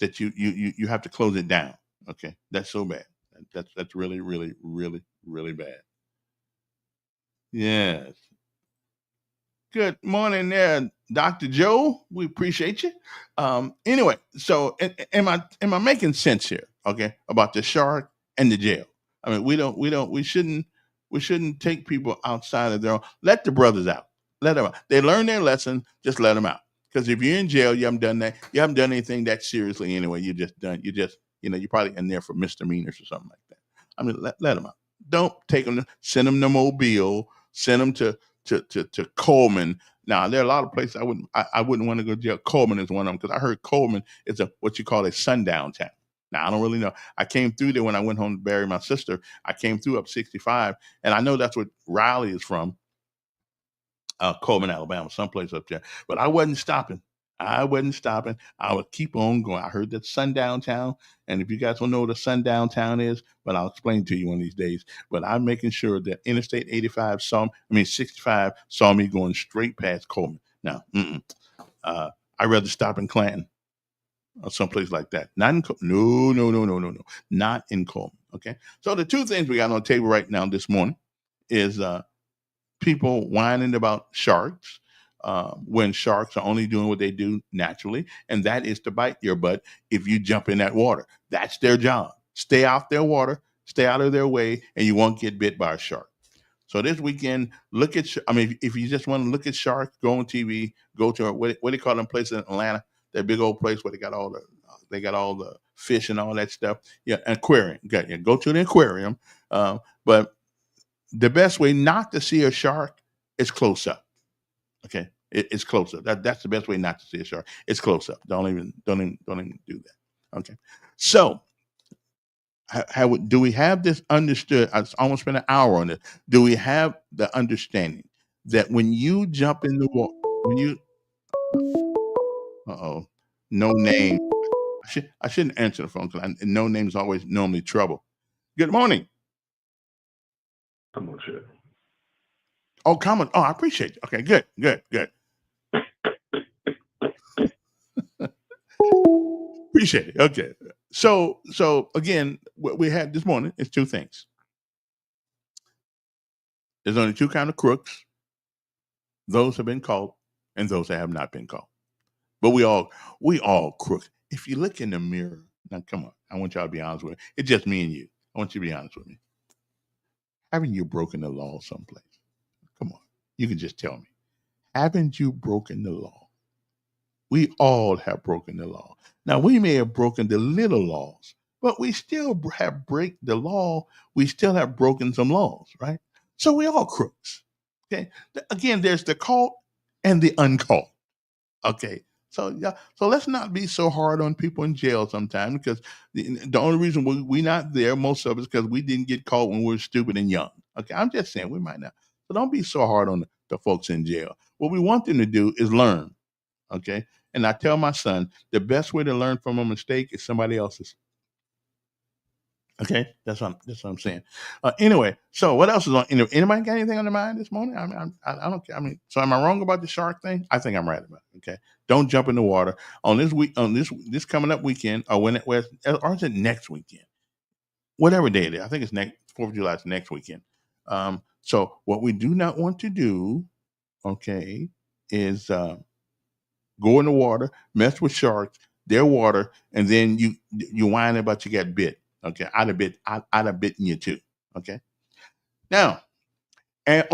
to close it down. Okay, that's so bad. That's really really really really bad. Yes. Good morning there, Dr. Joe. We appreciate you. Anyway, so am I making sense here? Okay, about the shark and the jail. I mean, we shouldn't take people outside of their own. Let the brothers out. Let them out. They learn their lesson. Just let them out. Because if you're in jail, you haven't done that. You haven't done anything that seriously anyway. You're probably in there for misdemeanors or something like that. I mean, let them out. Don't take them. Send them to Mobile. Send them to Coleman. Now there are a lot of places I wouldn't want to go to jail. Coleman is one of them because I heard Coleman is what you call a sundown town. Now I don't really know. I came through there when I went home to bury my sister. I came through up 65, and I know that's what Riley is from, Coleman, Alabama, someplace up there. But I wasn't stopping. I wasn't stopping. I would keep on going. I heard that sundown town, and if you guys don't know what a sundown town is, but I'll explain to you one of these days. But I'm making sure that Interstate 65 saw me going straight past Coleman. Now, I'd rather stop in Clanton or someplace like that. Not in no, not in Coleman. Okay. So the two things we got on the table right now this morning is people whining about sharks. When sharks are only doing what they do naturally, and that is to bite your butt if you jump in that water. That's their job. Stay out their water, stay out of their way, and you won't get bit by a shark. So this weekend, if you just want to look at sharks, go on TV, go to what do you call them place in Atlanta? That big old place where they got all the fish and all that stuff. Yeah, aquarium. Okay, yeah, go to the aquarium But the best way not to see a shark is close up. Okay, it's close up. That's the best way not to see a shark. It's close up. Don't even do that. Okay, so do we have this understood? I almost spent an hour on this. Do we have the understanding that when you jump in the water, when you no name, I shouldn't answer the phone because no name is always normally trouble. Good morning. I'm on shit. Oh, comment. Oh, I appreciate you. Okay, good. Appreciate it. Okay. So again, what we had this morning is two things. There's only two kind of crooks. Those have been caught and those that have not been caught. But we all crooks. If you look in the mirror, now come on, I want y'all to be honest with me. It's just me and you. I want you to be honest with me. Haven't you broken the law someplace? Come on. You can just tell me. Haven't you broken the law? We all have broken the law. Now, we may have broken the little laws, but we still have break the law. We still have broken some laws, right? So we all crooks. Okay. Again, there's the caught and the uncaught. Okay. So let's not be so hard on people in jail sometimes, because the only reason we not there, most of us, because we didn't get caught when we were stupid and young. Okay. I'm just saying we might not. So don't be so hard on the folks in jail. What we want them to do is learn. Okay. And I tell my son, the best way to learn from a mistake is somebody else's. Okay, that's what I'm saying. Anyway, so what else is on? Anybody got anything on their mind this morning? I don't care. I mean, so am I wrong about the shark thing? I think I'm right about it. Okay, don't jump in the water on this week, on this coming up weekend, or or is it next weekend? Whatever day it is, I think it's next 4th of July. It's next weekend. So what we do not want to do, okay, is go in the water, mess with sharks, their water, and then you whine about you got bit. Okay, I'd have bitten you too. Okay, now, and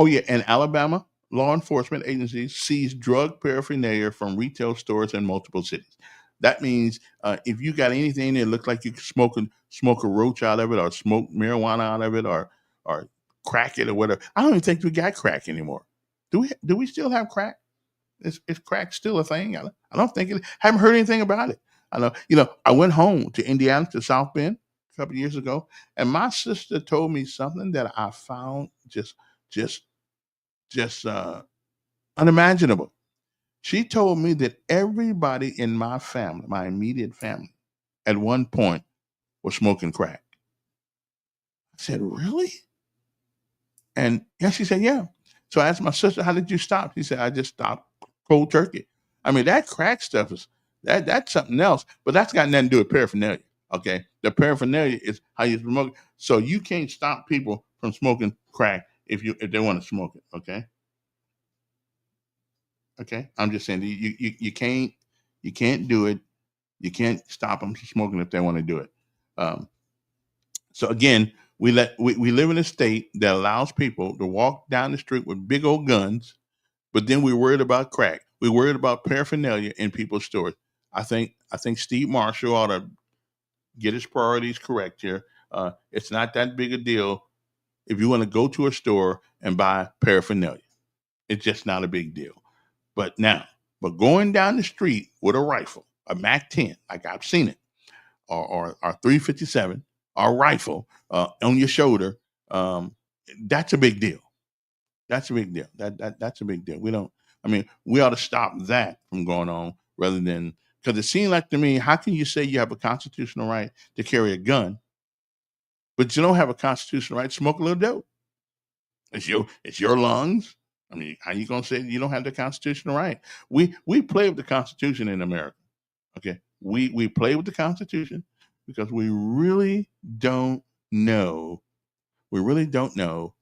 Alabama law enforcement agencies seized drug paraphernalia from retail stores in multiple cities. That means if you got anything that looks like you can smoke a roach out of it, or smoke marijuana out of it, or crack it or whatever. I don't even think we got crack anymore. Do we still have crack? Is crack still a thing? I don't think it. Haven't heard anything about it. I know. I went home to Indiana, to South Bend, a couple of years ago, and my sister told me something that I found just unimaginable. She told me that everybody in my family, my immediate family, at one point was smoking crack. I said, "Really?" And she said, "Yeah." So I asked my sister, "How did you stop?" She said, "I just stopped cold turkey." I mean, that crack stuff that's something else, but that's got nothing to do with paraphernalia. Okay, the paraphernalia is how you smoke. So you can't stop people from smoking crack if they want to smoke it. Okay. I'm just saying you can't do it. You can't stop them from smoking if they want to do it. So again, we live in a state that allows people to walk down the street with big old guns, but then we're worried about crack. We're worried about paraphernalia in people's stores. I think Steve Marshall ought to get his priorities correct here. It's not that big a deal if you want to go to a store and buy paraphernalia. It's just not a big deal. But going down the street with a rifle, a MAC-10, like I've seen it, or 357, or a rifle on your shoulder, that's a big deal. That's a big deal. That's a big deal. We ought to stop that from going on, rather than, because it seems like to me, how can you say you have a constitutional right to carry a gun, but you don't have a constitutional right to smoke a little dope? It's your lungs. I mean, how you gonna say you don't have the constitutional right? We play with the Constitution in America. Okay, we play with the Constitution because we really don't know. We really don't know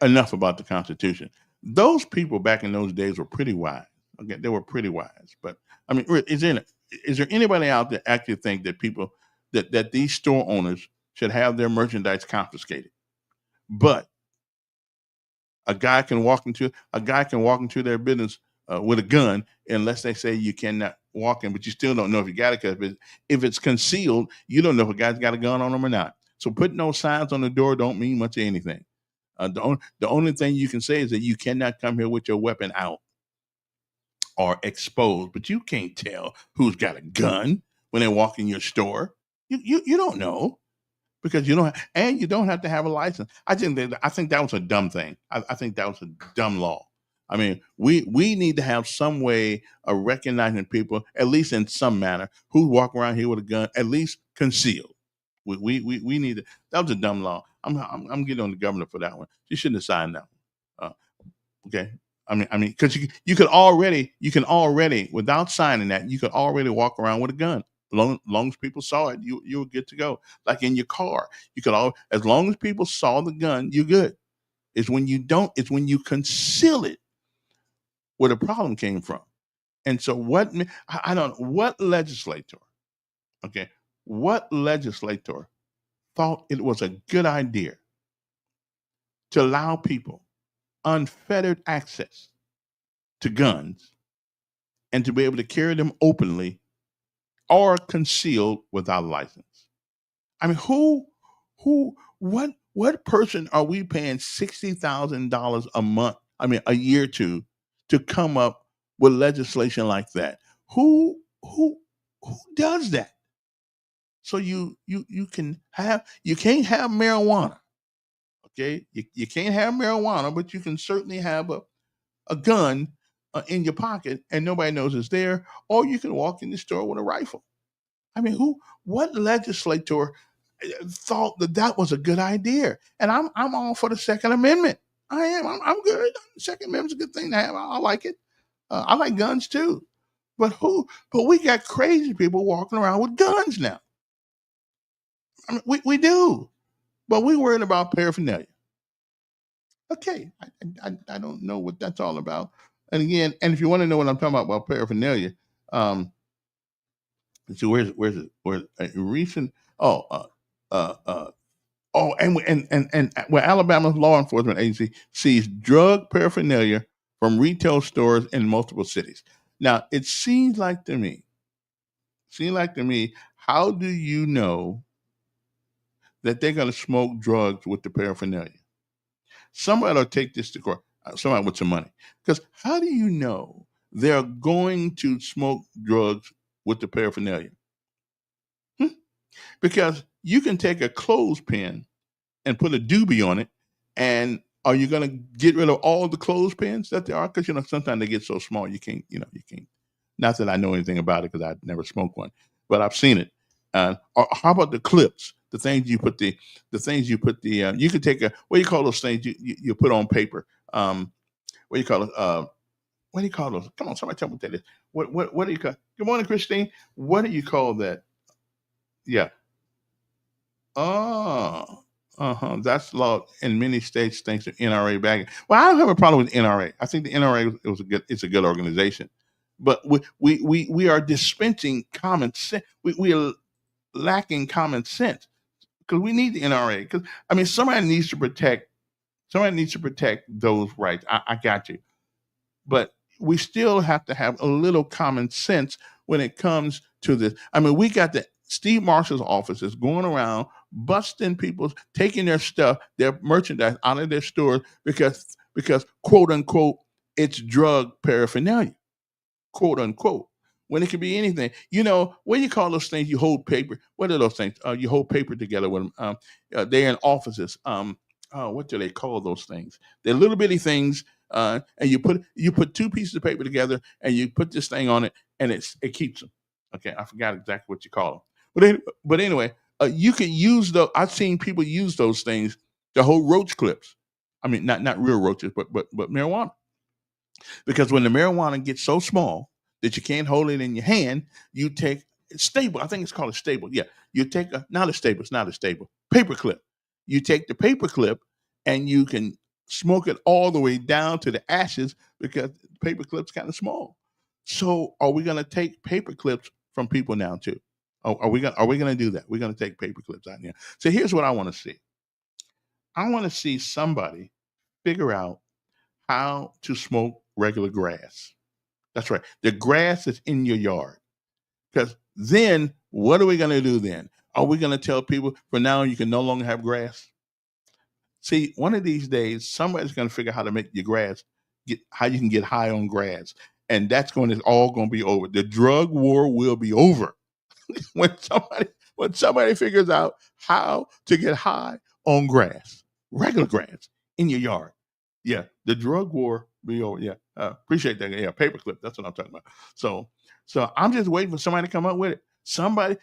enough about the Constitution. Those people back in those days were pretty wise. Okay, they were pretty wise. But I mean, is there anybody out there actually think that people that these store owners should have their merchandise confiscated? But a guy can walk into their business with a gun unless they say you cannot walk in, but you still don't know if you got it because if it's concealed, you don't know if a guy's got a gun on him or not. So putting those signs on the door don't mean much of anything. The only thing you can say is that you cannot come here with your weapon out or exposed, but you can't tell who's got a gun when they walk in your store. You don't know because you don't and you don't have to have a license. I think that was a dumb thing. I think that was a dumb law. I mean, we need to have some way of recognizing people, at least in some manner, who walk around here with a gun, at least concealed. We need to. That was a dumb law. I'm getting on the governor for that one. She shouldn't have signed that one. Okay. Because you can already without signing that, you could already walk around with a gun. Long as people saw it, you were good to go. Like in your car, you could as long as people saw the gun, you're good. It's when you don't. It's when you conceal it where the problem came from. And so I don't know what legislator. Okay, what legislator thought it was a good idea to allow people unfettered access to guns and to be able to carry them openly or concealed without a license. I mean, what person are we paying $60,000 a month? I mean, a year to come up with legislation like that? Who does that? So you can't have marijuana. Okay, you can't have marijuana, but you can certainly have a gun in your pocket and nobody knows it's there, or you can walk in the store with a rifle. I mean, what legislator thought that was a good idea? And I'm all for the Second Amendment. I am. I'm good. Second Amendment's a good thing to have. I like it. I like guns too. But we got crazy people walking around with guns now. I mean, we do. But we worried about paraphernalia. Okay, I don't know what that's all about. And again, and if you want to know what I'm talking about paraphernalia, so where's it? Where's a recent? And where Alabama's law enforcement agency sees drug paraphernalia from retail stores in multiple cities. Now it seems like to me, how do you know that they're going to smoke drugs with the paraphernalia? Somebody will take this to court, somebody with some money. Because how do you know they're going to smoke drugs with the paraphernalia? Because you can take a clothespin and put a doobie on it, and are you going to get rid of all the clothespins that there are? Because, sometimes they get so small, you can't. Not that I know anything about it because I've never smoked one, but I've seen it. Or how about the clips? The things you put you could take what do you call those things you put on paper? What do you call it? What do you call those? Come on, somebody tell me what that is. What do you call? Good morning, Christine. What do you call that? Yeah. Oh, that's law in many states thanks to NRA backing. Well, I don't have a problem with NRA. I think the NRA it's a good organization, but we are dispensing common sense. We are lacking common sense because we need the NRA. Because somebody needs to protect those rights. I got you, but we still have to have a little common sense when it comes to this. We got the Steve Marshall's offices going around busting people, taking their stuff, their merchandise out of their stores because quote unquote it's drug paraphernalia, quote unquote. When it could be anything. What do you call those things? You hold paper. What are those things? You hold paper together with them. They're in offices. What do they call those things? They're little bitty things, and you put two pieces of paper together, and you put this thing on it, and it keeps them. Okay, I forgot exactly what you call them. But anyway, you can use those. I've seen people use those things to hold roach clips. Not real roaches, but marijuana. Because when the marijuana gets so small that you can't hold it in your hand, you take stable. I think it's called a stable. Yeah, you take not a stable. It's not a stable. Paper clip. You take the paper clip and you can smoke it all the way down to the ashes because the paper clip's kind of small. So, are we going to take paper clips from people now too? Are we going to do that? We're going to take paper clips out here. So here's what I want to see. I want to see somebody figure out how to smoke regular grass. That's right. The grass is in your yard. Because then, what are we going to do then? Are we going to tell people from now on you can no longer have grass? See, one of these days, somebody's going to figure out how to make your grass, how you can get high on grass. And that's all going to be over. The drug war will be over when somebody figures out how to get high on grass, regular grass in your yard. Yeah, the drug war be over. Yeah, appreciate that. Yeah, paperclip. That's what I'm talking about. So I'm just waiting for somebody to come up with it. Somebody,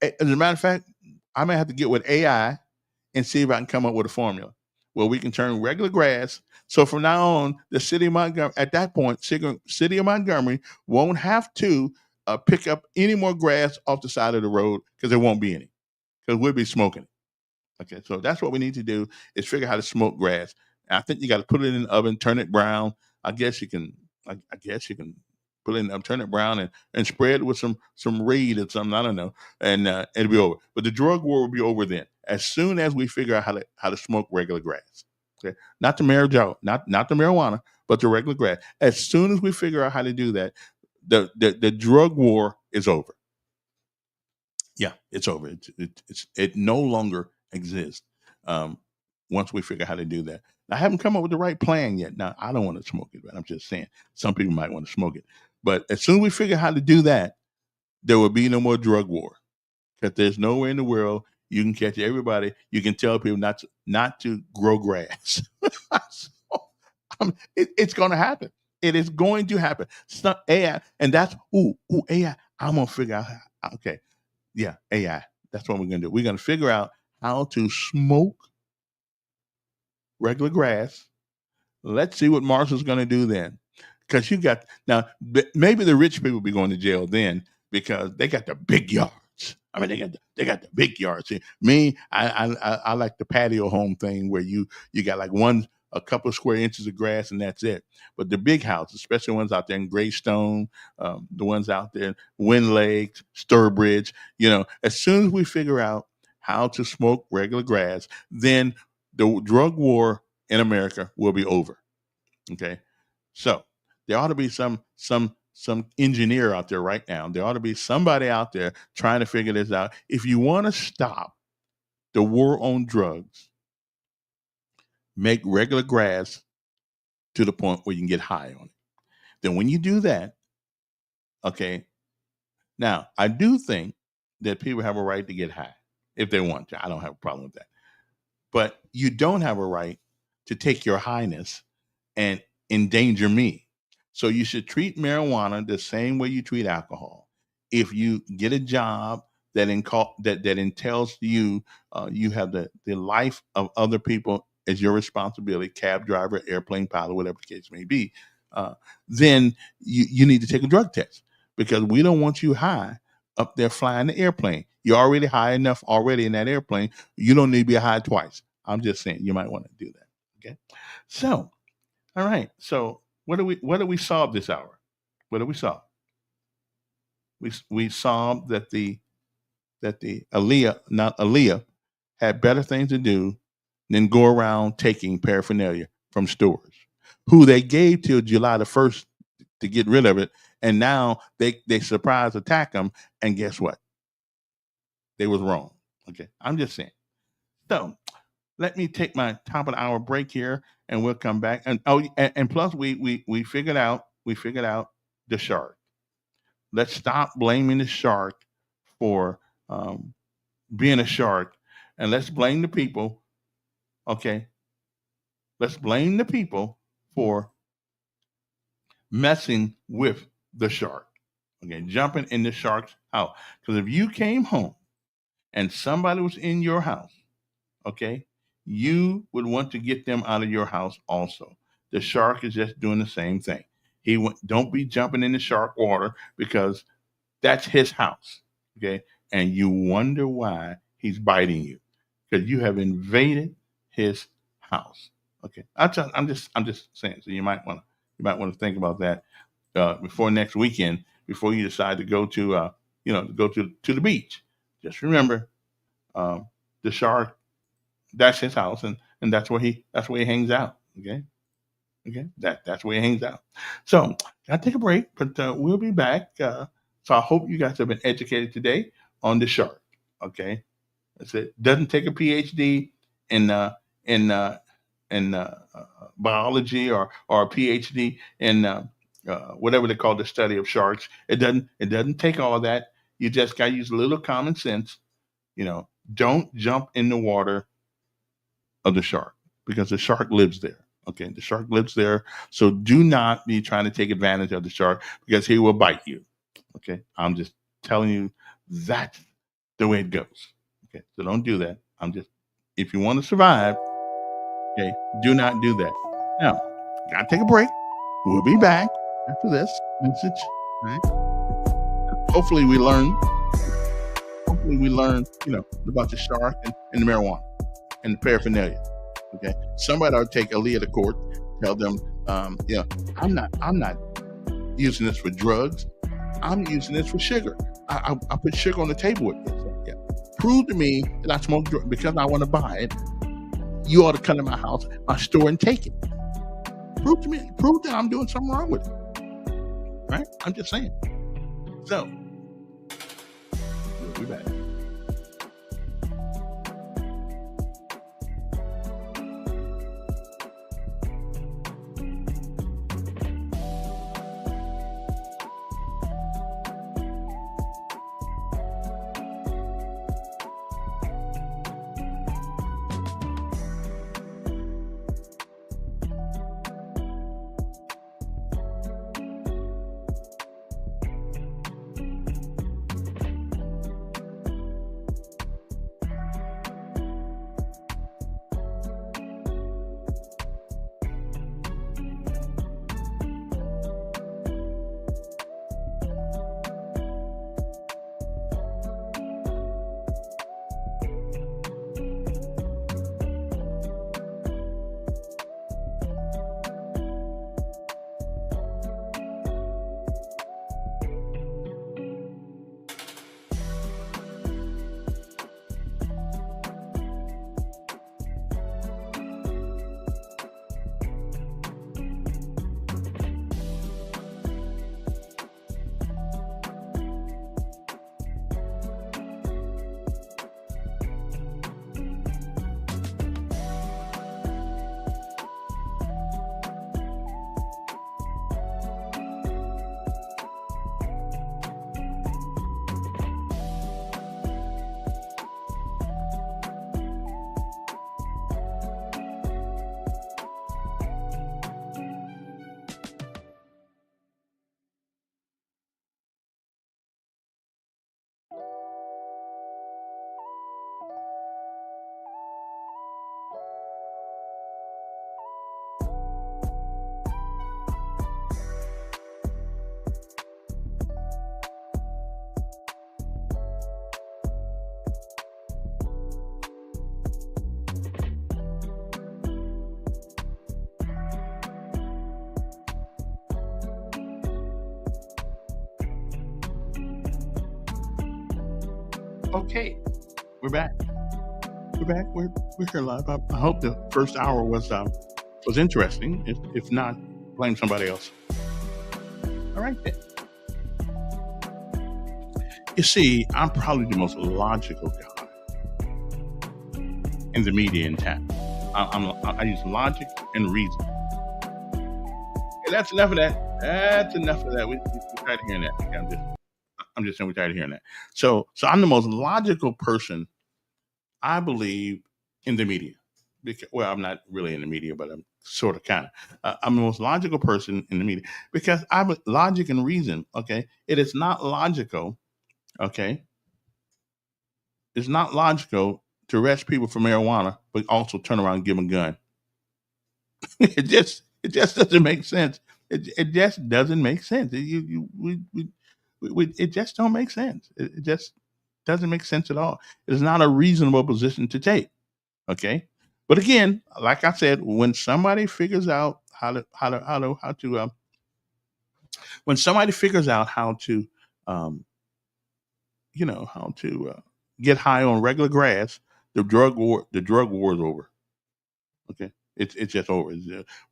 as a matter of fact, I may have to get with AI and see if I can come up with a formula where we can turn regular grass. So from now on, the city of Montgomery, at that point, city of Montgomery won't have to pick up any more grass off the side of the road because there won't be any, because we'll be smoking it. Okay, so that's what we need to do is figure out how to smoke grass. And I think you got to put it in the oven, turn it brown. I guess you can put it in the oven, turn it brown, and spread it with some reed or something. I don't know, and it'll be over. But the drug war will be over then, as soon as we figure out how to smoke regular grass. Okay, not the marijuana, not the marijuana, but the regular grass. As soon as we figure out how to do that, the drug war is over. Yeah, it's over. It no longer exists. Once we figure out how to do that. I haven't come up with the right plan yet. Now, I don't want to smoke it, but I'm just saying some people might want to smoke it. But as soon as we figure out how to do that, there will be no more drug war. Because there's nowhere in the world you can catch everybody. You can tell people not to grow grass. It's going to happen. It is going to happen. It's not AI, and that's AI. I'm gonna figure out how. Okay, yeah, AI. That's what we're gonna do. We're gonna figure out how to smoke regular grass. Let's see what Marshall's gonna do then. Because you got now, maybe the rich people will be going to jail then because they got the big yards. I mean, they got the big yards. See, me, I like the patio home thing where you got like a couple of square inches of grass and that's it. But the big houses, especially ones out there in Greystone, the ones out there in Wind Lakes, Sturbridge, as soon as we figure out how to smoke regular grass, then the drug war in America will be over. Okay, so there ought to be some engineer out there right now. There ought to be somebody out there trying to figure this out. If you want to stop the war on drugs, make regular grass to the point where you can get high on it. Then when you do that, okay, now I do think that people have a right to get high if they want to. I don't have a problem with that. But you don't have a right to take your highness and endanger me. So you should treat marijuana the same way you treat alcohol. If you get a job that entails you, you have the life of other people as your responsibility, cab driver, airplane pilot, whatever the case may be, then you need to take a drug test because we don't want you high up there flying the airplane. You're already high enough already in that airplane. You don't need to be high twice. I'm just saying you might want to do that. Okay. So, all right. So what do we solve this hour? What do we solve? We solved that the Aaliyah had better things to do than go around taking paraphernalia from stores, who they gave till July the 1st to get rid of it. And now they surprise attack them. And guess what? They was wrong. Okay. I'm just saying. So let me take my top of the hour break here and we'll come back. And plus we figured out the shark. Let's stop blaming the shark for being a shark and let's blame the people. Okay. Let's blame the people for messing with the shark. Okay. Jumping in the shark's house. Because if you came home and somebody was in your house, okay, you would want to get them out of your house also. The shark is just doing the same thing. Don't be jumping in the shark water because that's his house. Okay. And you wonder why he's biting you because you have invaded his house. Okay. I'm just saying. So you might want to think about that before next weekend, before you decide to go to the beach. Just remember, the shark, that's his house, and that's where he hangs out. Okay. Okay, that's where it hangs out. So gotta take a break, but we'll be back. So I hope you guys have been educated today on the shark. Okay, that's it. Doesn't take a PhD in in uh, biology or a PhD in whatever they call the study of sharks. It doesn't take all of that. You just got to use a little common sense. You know, don't jump in the water of the shark because the shark lives there. Okay, the shark lives there. So do not be trying to take advantage of the shark because he will bite you. Okay, I'm just telling you that's the way it goes. Okay, so don't do that. If you want to survive, okay, do not do that. Now, gotta take a break. We'll be back after this message. All right. Hopefully we learn. Hopefully we learn, about the shark and the marijuana and the paraphernalia. Okay. Somebody ought to take Aaliyah to court, tell them, I'm not using this for drugs. I'm using this for sugar. I put sugar on the table with this. Yeah. Prove to me that I smoke drugs because I want to buy it. You ought to come to my house, my store, and take it. Prove that I'm doing something wrong with it. Right? I'm just saying. So, we'll be back. Okay, we're back. We're back. We're here live. I hope the first hour was interesting. If not, blame somebody else. All right then. You see, I'm probably the most logical guy in the media in town. I use logic and reason. And that's enough of that. That's enough of that. We're tired of hearing that. Okay, I'm just saying we're tired of hearing that. So I'm the most logical person, I believe, in the media. Well, I'm not really in the media, but I'm sort of kind of. I'm the most logical person in the media because I have logic and reason. Okay, it is not logical. Okay, it's not logical to arrest people for marijuana, but also turn around and give them a gun. it just doesn't make sense. It just doesn't make sense. It just don't make sense. It just doesn't make sense at all. It is not a reasonable position to take. Okay, but again, like I said, when somebody figures out when somebody figures out um, how to get high on regular grass, the drug war is over. Okay, It's just over.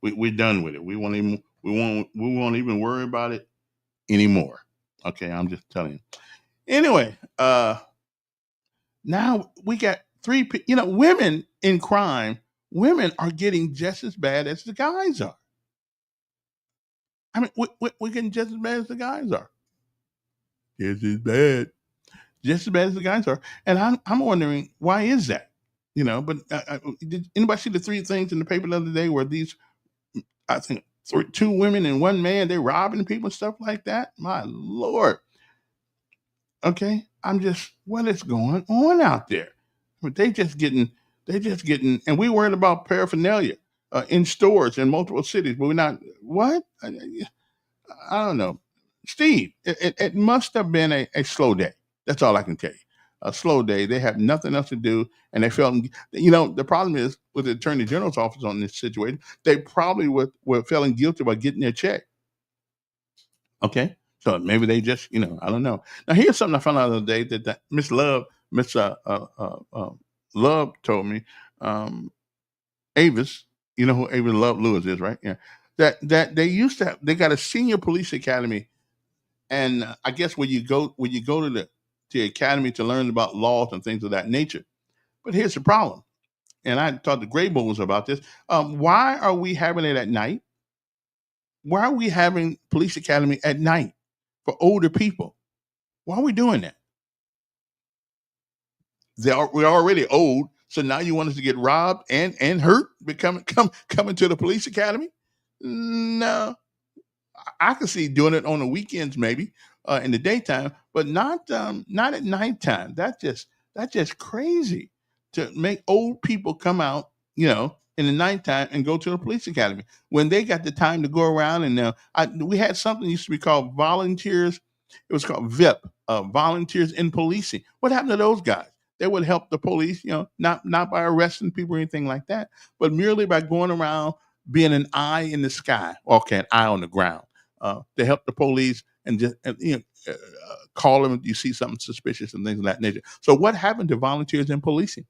We're done with it. We won't even worry about it anymore. Okay, I'm just telling you. Anyway, now we got women in crime. Women are getting just as bad as the guys are. I mean, we're getting just as bad as the guys are. Just as bad. Just as bad as the guys are. And I'm wondering, why is that? But did anybody see the three things in the paper the other day where these, I think, two women and one man, they're robbing people and stuff like that? My Lord. Okay. What is going on out there? But they just getting, and we worried about paraphernalia in stores in multiple cities, but we're not, what? I don't know. Steve, it must have been a slow day. That's all I can tell you. A slow day. They have nothing else to do. And they felt, the problem is with the Attorney General's office on this situation, they probably were feeling guilty about getting their check. Okay. So maybe they just, I don't know. Now, here's something I found out the other day that Miss Love told me. Avis, you know who Avis Love Lewis is, right? Yeah. That they got a senior police academy, and I guess when you go to the academy to learn about laws and things of that nature. But here's the problem, and I talked to Gray Bulls about this. Why are we having it at night? Why are we having police academy at night for older people? Why are we doing that? We're already old, so now you want us to get robbed and hurt coming to the police academy? No, I can see doing it on the weekends, maybe in the daytime, but not at nighttime. That's just crazy to make old people come out, in the nighttime and go to the police academy when they got the time to go around. And we had something that used to be called volunteers. It was called VIP, volunteers in policing. What happened to those guys? They would help the police, not by arresting people or anything like that, but merely by going around being an eye in the sky, okay, an eye on the ground, to help the police and just call them if you see something suspicious and things of that nature. So, what happened to volunteers in policing?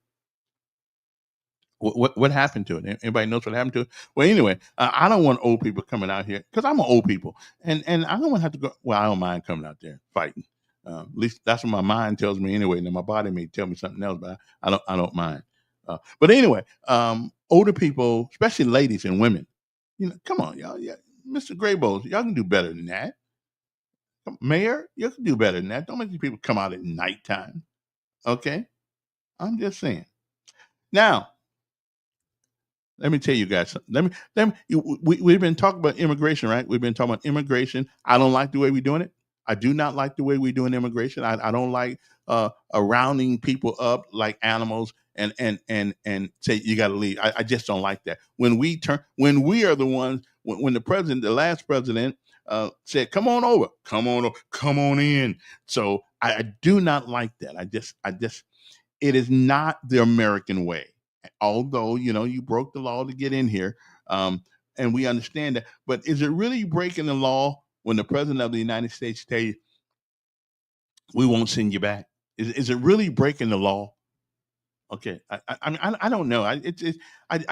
What happened to it? Anybody knows what happened to it? Well, anyway, I don't want old people coming out here because I'm an old people, and I don't want to have to go. Well, I don't mind coming out there fighting. At least that's what my mind tells me anyway. Now my body may tell me something else, but I don't mind. But anyway, older people, especially ladies and women, come on, y'all. Yeah, Mr. Graybones, y'all can do better than that. Mayor, you can do better than that. Don't make these people come out at nighttime. Okay, I'm just saying. Now, let me tell you guys something. We've been talking about immigration, right? We've been talking about immigration. I don't like the way we're doing it. I do not like the way we're doing immigration. I don't like rounding people up like animals and say you got to leave. I just don't like that. When we are the ones, when the last president said, "Come on over, come on in." So I do not like that. It is not the American way. Although you broke the law to get in here, and we understand that. But is it really breaking the law when the president of the United States tell you we won't send you back? Is it really breaking the law? Okay, I don't know. I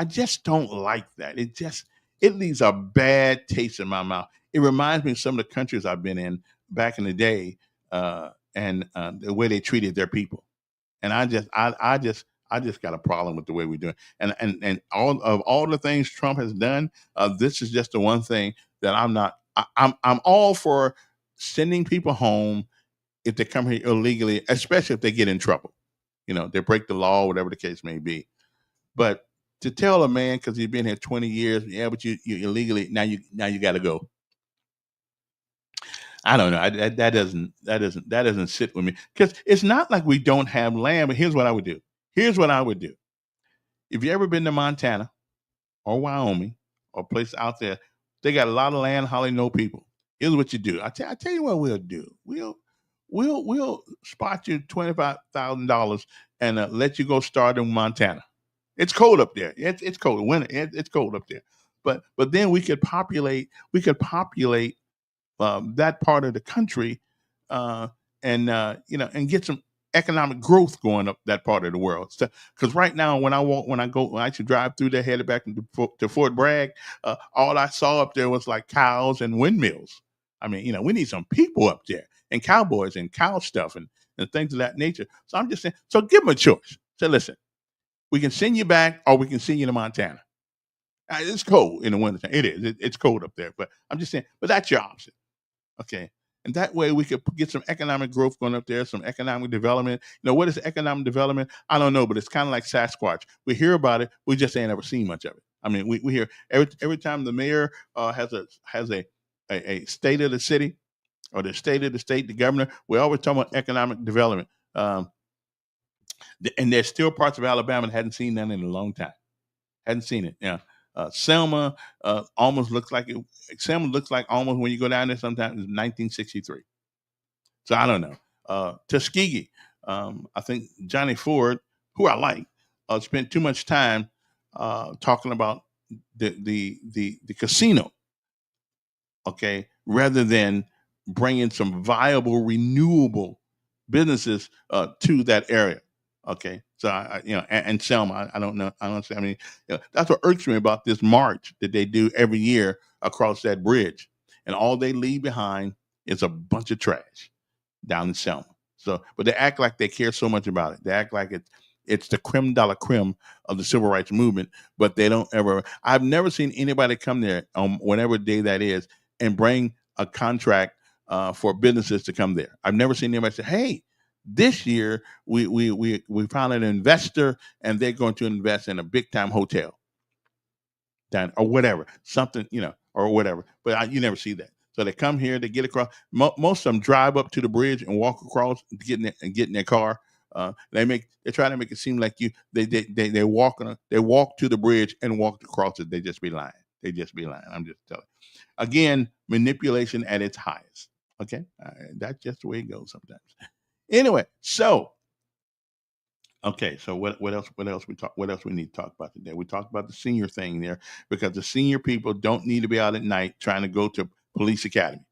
just don't like that. It leaves a bad taste in my mouth. It reminds me of some of the countries I've been in back in the day, and the way they treated their people. And I just got a problem with the way we're doing. And all the things Trump has done, this is just the one thing that I'm not. I'm all for sending people home if they come here illegally, especially if they get in trouble. They break the law, whatever the case may be. But to tell a man because he's been here 20 years, yeah, but you illegally now you got to go. I don't know. That doesn't sit with me because it's not like we don't have land. But here's what I would do. If you ever been to Montana or Wyoming or places out there, they got a lot of land, hardly no people. Here's what you do. I tell you what we'll do. We'll spot you $25,000 and let you go start in Montana. It's cold up there. It's cold. Winter. It's cold up there. But then we could populate that part of the country, and get some economic growth going up that part of the world. Because right now, when I used to drive through there, headed back to Fort Bragg, all I saw up there was like cows and windmills. I mean, we need some people up there and cowboys and cow stuff and things of that nature. So I'm just saying, so give them a choice. Say, listen, we can send you back or we can send you to Montana. It's cold in the wintertime. It is. It's cold up there. But I'm just saying, but that's your option. Okay. And that way we could get some economic growth going up there, some economic development. What is economic development? I don't know, but it's kind of like Sasquatch. We hear about it, we just ain't ever seen much of it. I mean, we hear every time the mayor has a state of the city or the state of the state, the governor, we always talk about economic development. And there's still parts of Alabama that hadn't seen that in a long time. Hadn't seen it. Yeah. Selma almost looks like it. Selma looks like almost when you go down there sometimes it's 1963. So I don't know. Tuskegee, I think Johnny Ford, who I like, spent too much time talking about the casino. Okay, rather than bringing some viable renewable businesses to that area. Okay, so and Selma, I don't know. I don't say. I mean, that's what irks me about this march that they do every year across that bridge, and all they leave behind is a bunch of trash down in Selma. So, but they act like they care so much about it. They act like it's the creme de la creme of the civil rights movement, but they don't ever. I've never seen anybody come there on whatever day that is and bring a contract for businesses to come there. I've never seen anybody say, "Hey, this year we found an investor and they're going to invest in a big time hotel down or whatever, something, or whatever." But you never see that. So they come here, they get across. Most of them drive up to the bridge and walk across, get in their car. They try to make it seem like they walk to the bridge and walk across it. They just be lying. I'm just telling you. Again, manipulation at its highest. Okay, that's just the way it goes sometimes. Anyway, so okay, so what else we need to talk about today? We talked about the senior thing there because the senior people don't need to be out at night trying to go to police academy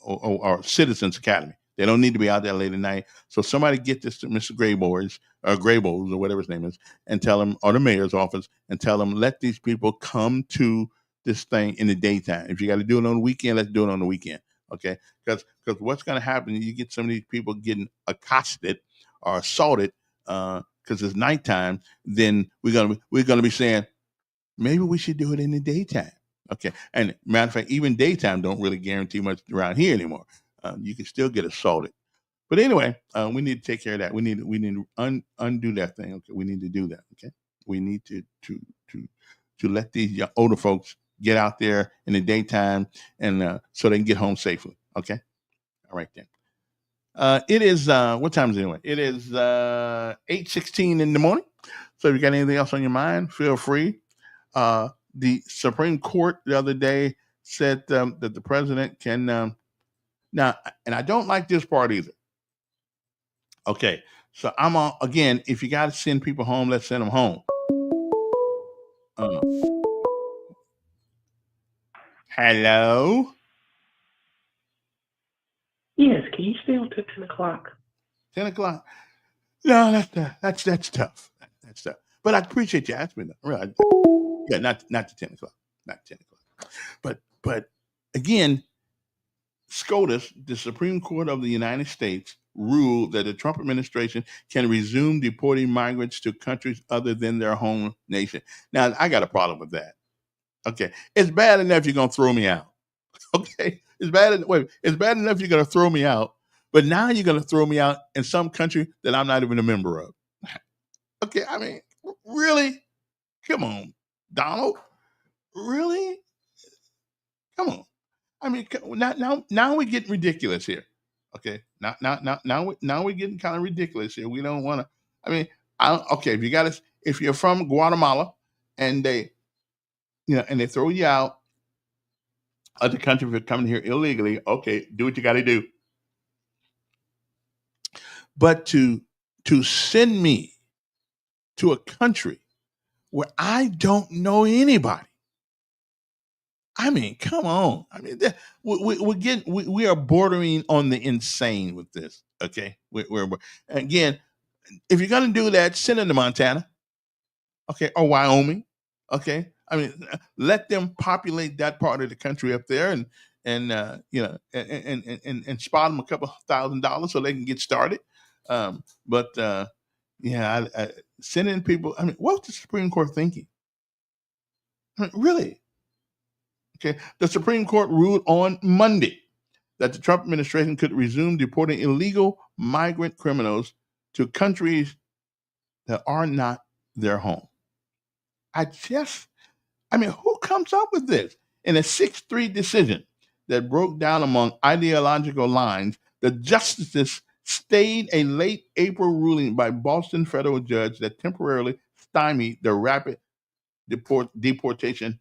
or citizens academy. They don't need to be out there late at night. So somebody get this to Mr. Grayboles or whatever his name is, and tell him, or the mayor's office, and tell them, let these people come to this thing in the daytime. If you got to do it on the weekend, let's do it on the weekend. Okay, because what's going to happen? You get some of these people getting accosted or assaulted because it's nighttime. Then we're gonna be saying maybe we should do it in the daytime. Okay, and matter of fact, even daytime don't really guarantee much around here anymore. You can still get assaulted. But anyway, we need to take care of that. We need to undo that thing. Okay, we need to do that. Okay, we need to let these older folks get out there in the daytime and so they can get home safely. Okay, all right then. It is what time is it anyway? It is 8:16 in the morning. So if you got anything else on your mind, feel free. The Supreme Court the other day said that the president can now, and I don't like this part either. Okay, so I'm on again. If you got to send people home, let's send them home. Hello. Yes, can you stay until 10 o'clock? 10 o'clock. No, that's tough. That's tough. But I appreciate you asking me that. Right. Yeah, not to 10 o'clock. Not 10 o'clock. But again, SCOTUS, the Supreme Court of the United States, ruled that the Trump administration can resume deporting migrants to countries other than their home nation. Now, I got a problem with that. Okay. It's bad enough you're going to throw me out. Okay. It's bad enough you're going to throw me out, but now you're going to throw me out in some country that I'm not even a member of. Okay. I mean, really? Come on, Donald. Really? Come on. I mean, now we're getting ridiculous here. Okay. Now we're getting kind of ridiculous here. We don't want to. I mean, okay. If you're from Guatemala and they throw you out of the country for coming here illegally, okay, do what you got to do. But to send me to a country where I don't know anybody, I mean, come on. I mean, we're getting, we are bordering on the insane with this. Okay, again, if you're gonna do that, send them to Montana, okay, or Wyoming, okay. I mean, let them populate that part of the country up there, and and spot them a couple $1,000 so they can get started. But yeah, sending people. I mean, what's the Supreme Court thinking? I mean, really? Okay, the Supreme Court ruled on Monday that the Trump administration could resume deporting illegal migrant criminals to countries that are not their home. I mean, who comes up with this? In a 6-3 decision that broke down among ideological lines, the justices stayed a late April ruling by Boston federal judge that temporarily stymied the rapid deportation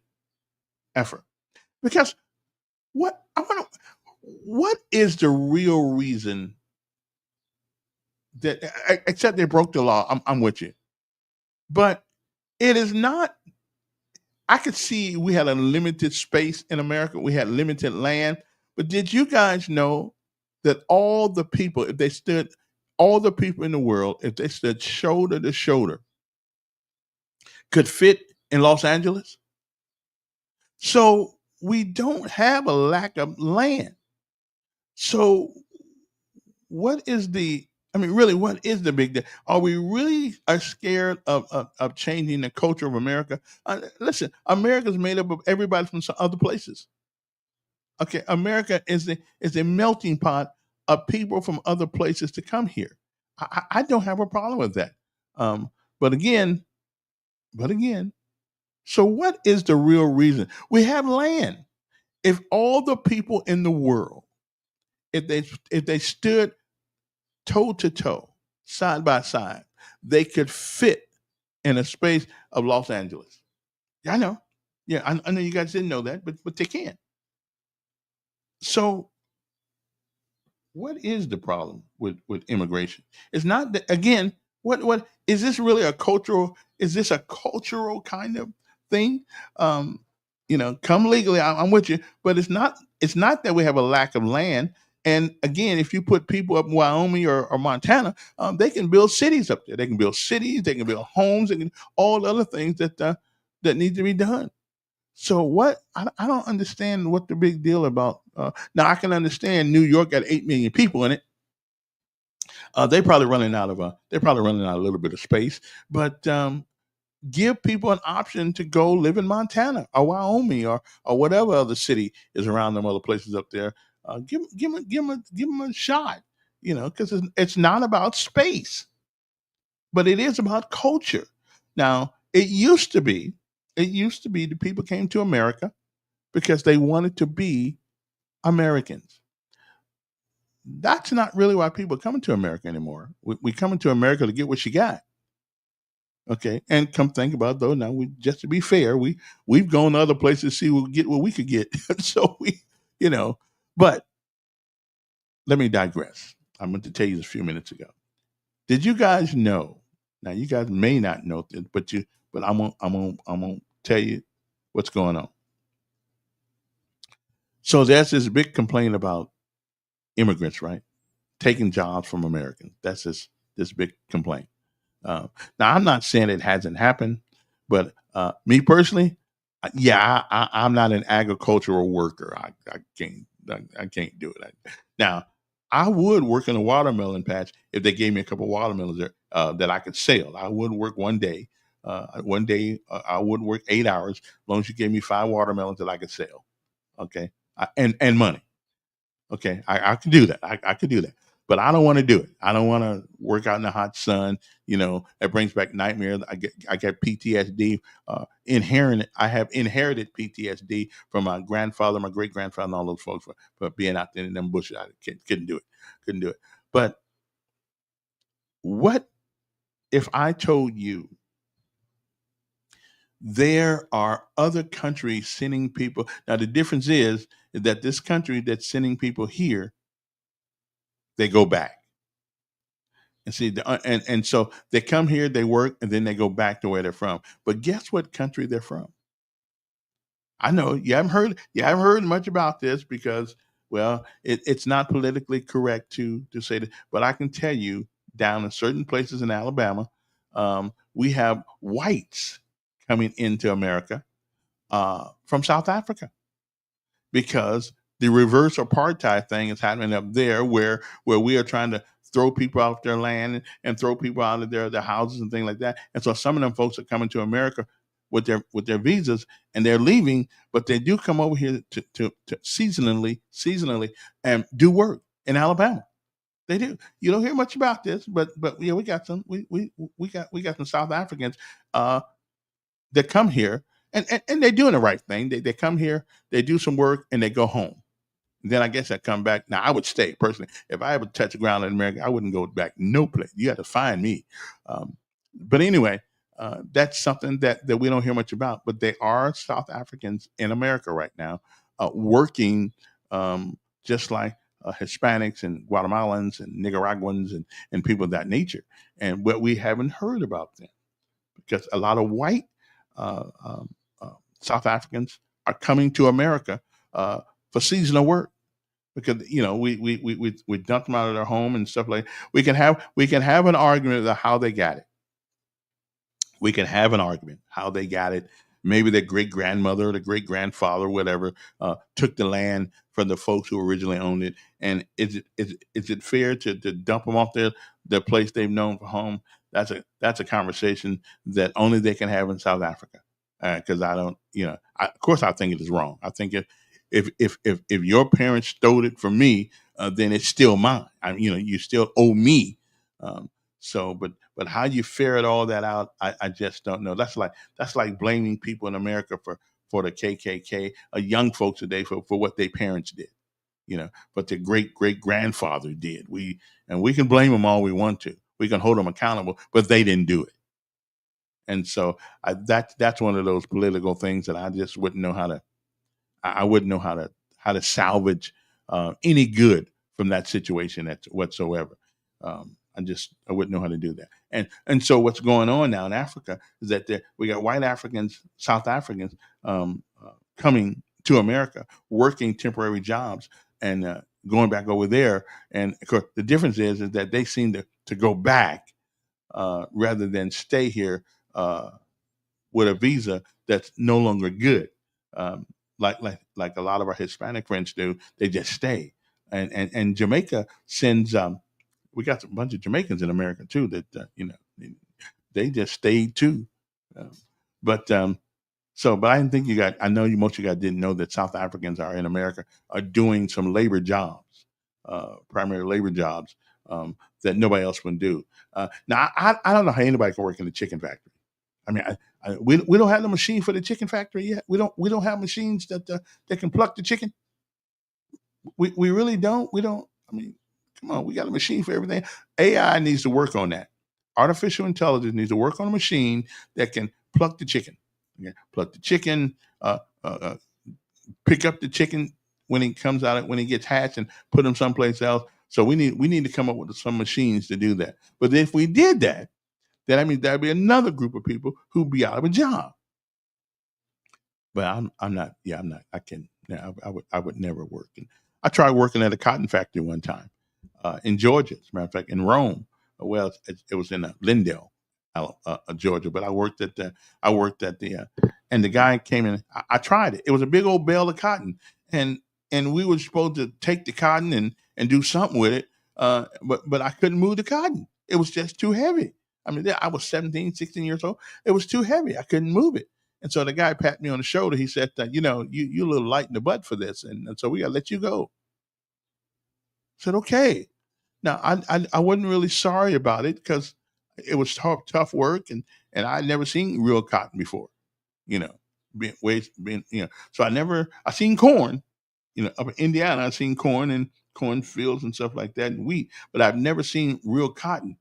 effort. Because what is the real reason that, except they broke the law? I'm with you, but it is not. I could see we had a limited space in America. We had limited land. But did you guys know that all the people, if they stood, all the people in the world, if they stood shoulder to shoulder, could fit in Los Angeles? So we don't have a lack of land. So what is I mean, really, what is the big deal? Are we really are scared of changing the culture of America? Listen, America's made up of everybody from some other places. Okay, America is a melting pot of people from other places to come here. I don't have a problem with that. Um, but again, but again, so what is the real reason? We have land. If all the people in the world, if they stood toe to toe, side by side, they could fit in a space of Los Angeles. Yeah, I know. Yeah, I know you guys didn't know that, but they can. So what is the problem with immigration? It's not that, again. What is this really a cultural? Is this a cultural kind of thing? Um, come legally. I'm with you, but it's not. It's not that we have a lack of land. And again, if you put people up in Wyoming or Montana, they can build cities up there. They can build cities. They can build homes. They can all the other things that need to be done. So what? I don't understand what the big deal about. Now I can understand New York got 8 million people in it. They're probably running out a little bit of space, but give people an option to go live in Montana or Wyoming or whatever other city is around them other places up there. Give them a shot, because it's not about space, but it is about culture. Now, it used to be the people came to America because they wanted to be Americans. That's not really why people are coming to America anymore. We coming to America to get what you got. Okay, and come think about it, though. Now, we just to be fair, we've gone to other places to see get what we could get. So you know. But let me digress. I meant to tell you this a few minutes ago. Did you guys know? Now, you guys may not know this, but I'm gonna tell you what's going on. So there's this big complaint about immigrants, right? Taking jobs from Americans. That's this big complaint. Now, I'm not saying it hasn't happened, but me personally, yeah, I'm not an agricultural worker. I can't do it. Now, I would work in a watermelon patch if they gave me a couple of watermelons there that I could sell. I would work one day. I would work 8 hours as long as you gave me 5 watermelons that I could sell. Okay, and money. Okay, I could do that. I could do that. But I don't want to do it. I don't want to work out in the hot sun. It brings back nightmares. I get PTSD. I have inherited PTSD from my grandfather, my great grandfather, and all those folks for being out there in them bushes. I couldn't do it. Couldn't do it. But what if I told you there are other countries sending people? Now the difference is that this country that's sending people here, they go back. And see, and so they come here, they work, and then they go back to where they're from. But guess what country they're from? I know you haven't heard much about this because, well, it's not politically correct to say that, but I can tell you, down in certain places in Alabama, we have whites coming into America from South Africa because the reverse apartheid thing is happening up there, where we are trying to throw people off their land and throw people out of their houses and things like that. And so some of them folks are coming to America with their visas, and they're leaving, but they do come over here to seasonally and do work in Alabama. They do. You don't hear much about this, but yeah, we got some South Africans uh, that come here, and they're doing the right thing. They come here, they do some work, and they go home. Then I guess I come back. Now I would stay personally. If I ever touch the ground in America, I wouldn't go back no place. You got to find me. Um, but anyway, that's something that we don't hear much about. But there are South Africans in America right now working, just like Hispanics and Guatemalans and Nicaraguans and people of that nature. And what we haven't heard about them because a lot of white uh, um, South Africans are coming to America for seasonal work because we dumped them out of their home and stuff like. We can have an argument about how they got it. We can have an argument how they got it. Maybe their great grandmother, or the great grandfather, whatever, took the land from the folks who originally owned it. And is it fair to dump them off their place they've known for home? That's a conversation that only they can have in South Africa. Because I don't, of course, I think it is wrong. I think if your parents stole it from me, then it's still mine. You still owe me. Um, but how you ferret all that out, I just don't know. That's like blaming people in America for the KKK, young folks today for what their parents did, but their great grandfather did. We can blame them all we want to. We can hold them accountable, but they didn't do it. And so that's one of those political things that I just wouldn't know how to. I wouldn't know how to salvage any good from that situation whatsoever. I wouldn't know how to do that. And so what's going on now in Africa is that we got white Africans, South Africans coming to America, working temporary jobs and going back over there. And of course, the difference is that they seem to go back rather than stay here with a visa that's no longer good. Like a lot of our Hispanic friends do, they just stay. And Jamaica sends. We got a bunch of Jamaicans in America too that they just stayed too. Um, but I didn't think you got. I know most of you guys didn't know that South Africans are in America are doing some labor jobs, primary labor jobs that nobody else would do. Now I don't know how anybody can work in a chicken factory. I mean, we don't have the machine for the chicken factory yet. We don't have machines that can pluck the chicken. We really don't. We don't. I mean, come on, we got a machine for everything. AI needs to work on that. Artificial intelligence needs to work on a machine that can pluck the chicken. Okay? Pluck the chicken, pick up the chicken when it comes out, when it gets hatched, and put them someplace else. So we need to come up with some machines to do that. But if we did that, then I mean that'd be another group of people who'd be out of a job. But I'm not. Yeah, I'm not. I can. Yeah, I would never work. And I tried working at a cotton factory one time in Georgia. As a matter of fact, in Rome. Well, it was in Lindale, Georgia. But I worked at the and the guy came in. I tried it. It was a big old bale of cotton, and we were supposed to take the cotton and do something with it. But I couldn't move the cotton. It was just too heavy. I mean, I was 17, 16 years old. It was too heavy. I couldn't move it. And so the guy patted me on the shoulder. He said, you're a little light in the butt for this. And so we got to let you go. I said, okay. Now, I wasn't really sorry about it because it was tough work. And I'd never seen real cotton before, you know, So I seen corn, up in Indiana, I seen corn and cornfields and stuff like that and wheat, but I've never seen real cotton.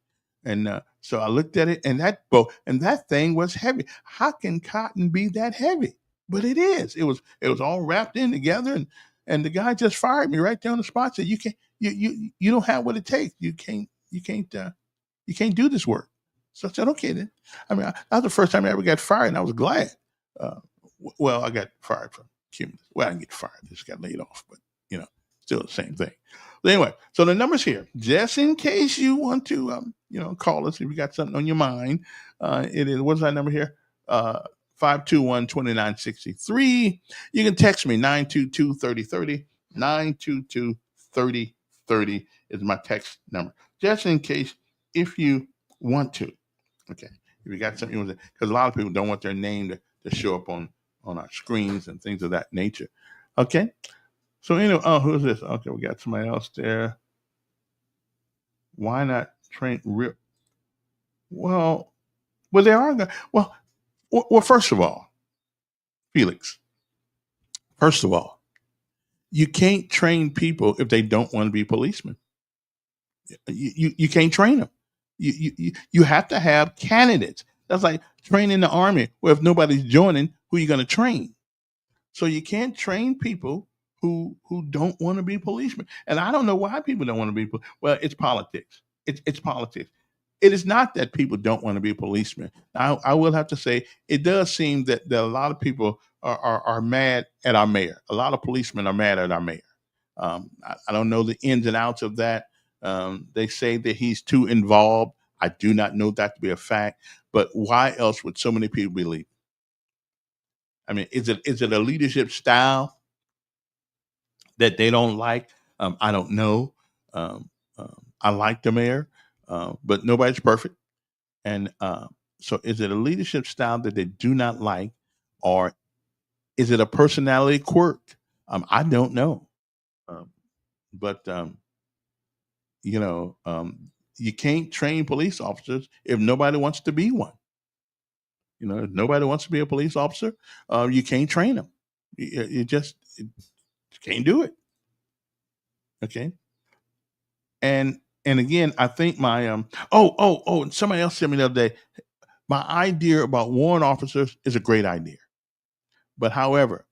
And so I looked at it, and that thing was heavy. How can cotton be that heavy? But it is. It was all wrapped in together, and the guy just fired me right there on the spot. Said, "You can't. You don't have what it takes. You can't do this work." So I said, "Okay then." I mean, that was the first time I ever got fired, and I was glad. Well, I got fired from Cumulus. Well, I didn't get fired. I just got laid off, but still the same thing. But anyway, so the number's here, just in case you want to, call us if you got something on your mind. It is, what's that number here? 521-2963. You can text me 922-3030. 922-3030 is my text number, just in case if you want to. Okay, if you got something you want to, because a lot of people don't want their name to show up on our screens and things of that nature. Okay, so anyway, who's this? Okay, we got somebody else there. Why not train real? Well, they are. Well, first of all, Felix. First of all, you can't train people if they don't want to be policemen. You can't train them. You have to have candidates. That's like training the army. Well, if nobody's joining, who are you going to train? So you can't train people who don't want to be policemen. And I don't know why people don't want to be. Well, it's politics. It's politics. It is not that people don't want to be policemen. I will have to say it does seem that a lot of people are mad at our mayor. A lot of policemen are mad at our mayor. I don't know the ins and outs of that. They say that he's too involved. I do not know that to be a fact. But why else would so many people be leaving? I mean, is it a leadership style that they don't like? I don't know. I like the mayor, but nobody's perfect. And so is it a leadership style that they do not like, or is it a personality quirk? I don't know. But you can't train police officers if nobody wants to be one. If nobody wants to be a police officer, you can't train them. You just can't do it. Okay. And again, I think my somebody else said me the other day, my idea about warrant officers is a great idea. But however,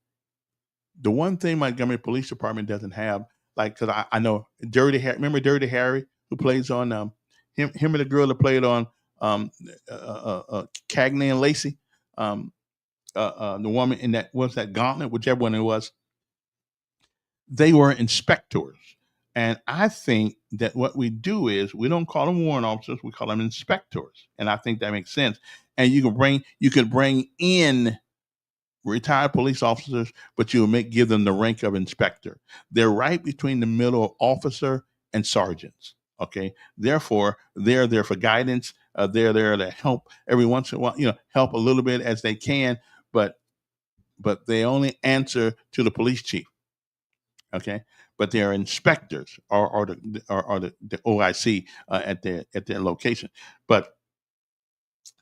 the one thing Montgomery Police Department doesn't have, like, because I know Dirty Harry, remember Dirty Harry, who plays on him and the girl that played on Cagney and Lacey, the woman in that, was that Gauntlet, whichever one it was, they were inspectors. And I think that what we do is we don't call them warrant officers, we call them inspectors. And I think that makes sense. And you could bring in retired police officers, but you will give them the rank of inspector. They're right between the middle of officer and sergeants. Okay. Therefore, they're there for guidance. They're there to help every once in a while, help a little bit as they can, but they only answer to the police chief. Okay. But they're inspectors or the OIC at their location. But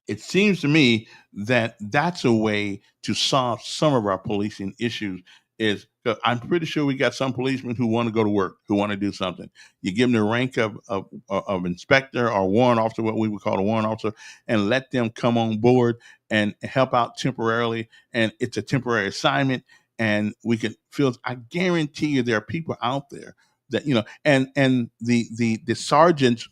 it seems to me that that's a way to solve some of our policing issues. I'm pretty sure we got some policemen who want to go to work, who want to do something. You give them the rank of inspector or warrant officer, what we would call a warrant officer, and let them come on board and help out temporarily. And it's a temporary assignment. And we can feel, I guarantee you there are people out there that, and the sergeants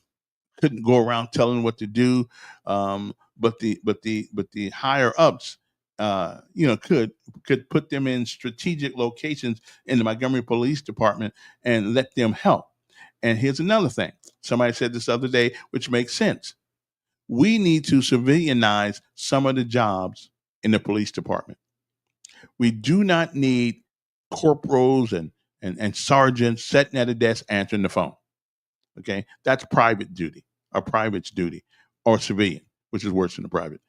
couldn't go around telling what to do. But the higher ups, could put them in strategic locations in the Montgomery Police Department and let them help. And here's another thing. Somebody said this other day, which makes sense. We need to civilianize some of the jobs in the police department. We do not need corporals and sergeants sitting at a desk answering the phone. Okay, that's private duty, or private's duty, or civilian, which is worse than the private.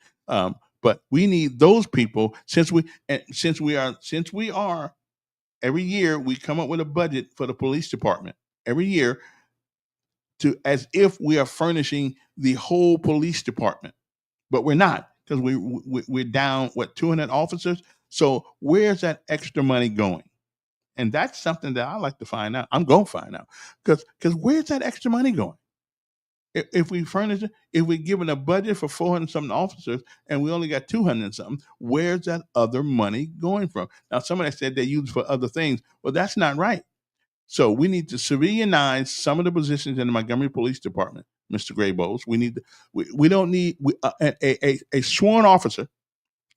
But we need those people, since we are every year we come up with a budget for the police department every year, as if we are furnishing the whole police department, but we're not, because we're down 200 officers. So where's that extra money going? And that's something that I like to find out. I'm going to find out, because where's that extra money going? If we furnish it, if we're given a budget for 400 something officers and we only got 200 something, where's that other money going from? Now, somebody said they use it for other things. Well, that's not right. So we need to civilianize some of the positions in the Montgomery Police Department, Mr. Gray Bowles. We don't need a sworn officer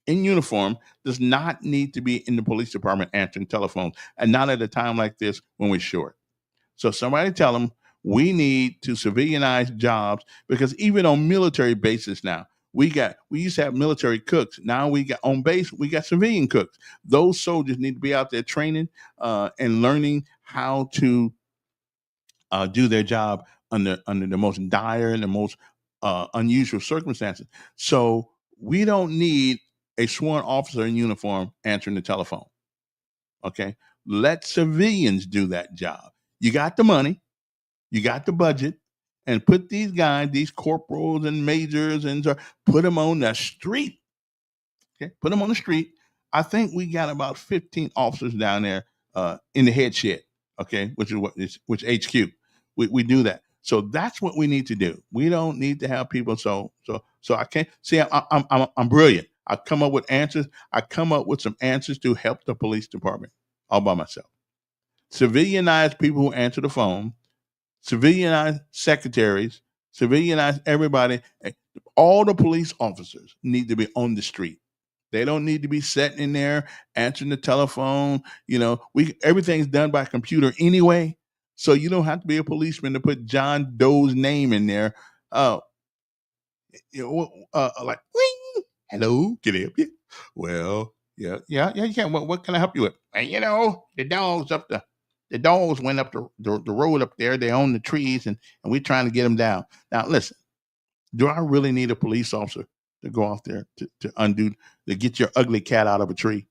in uniform does not need to be in the police department answering telephones, and not at a time like this when we're short. So somebody tell them we need to civilianize jobs, because even on military bases now, we used to have military cooks. Now we got on base, we got civilian cooks. Those soldiers need to be out there training and learning how to do their job under the most dire and the most unusual circumstances. So we don't need a sworn officer in uniform answering the telephone. Okay, let civilians do that job. You got the money, you got the budget, and put these guys, these corporals and majors, and put them on the street. Okay, put them on the street. I think we got about 15 officers down there in the head shed. Okay, which HQ. We do that. So that's what we need to do. We don't need to have people. So I can't see. I'm brilliant. I come up with answers. I come up with some answers to help the police department all by myself. Civilianize people who answer the phone. Civilianize secretaries. Civilianize everybody. All the police officers need to be on the street. They don't need to be sitting in there answering the telephone. Everything's done by computer anyway. So you don't have to be a policeman to put John Doe's name in there. Like, ring. Hello, can I help you? Well, yeah, you can. What can I help you with? And, the dogs went up the road up there. They own the trees, and we're trying to get them down. Now, listen, do I really need a police officer to go out there to get your ugly cat out of a tree?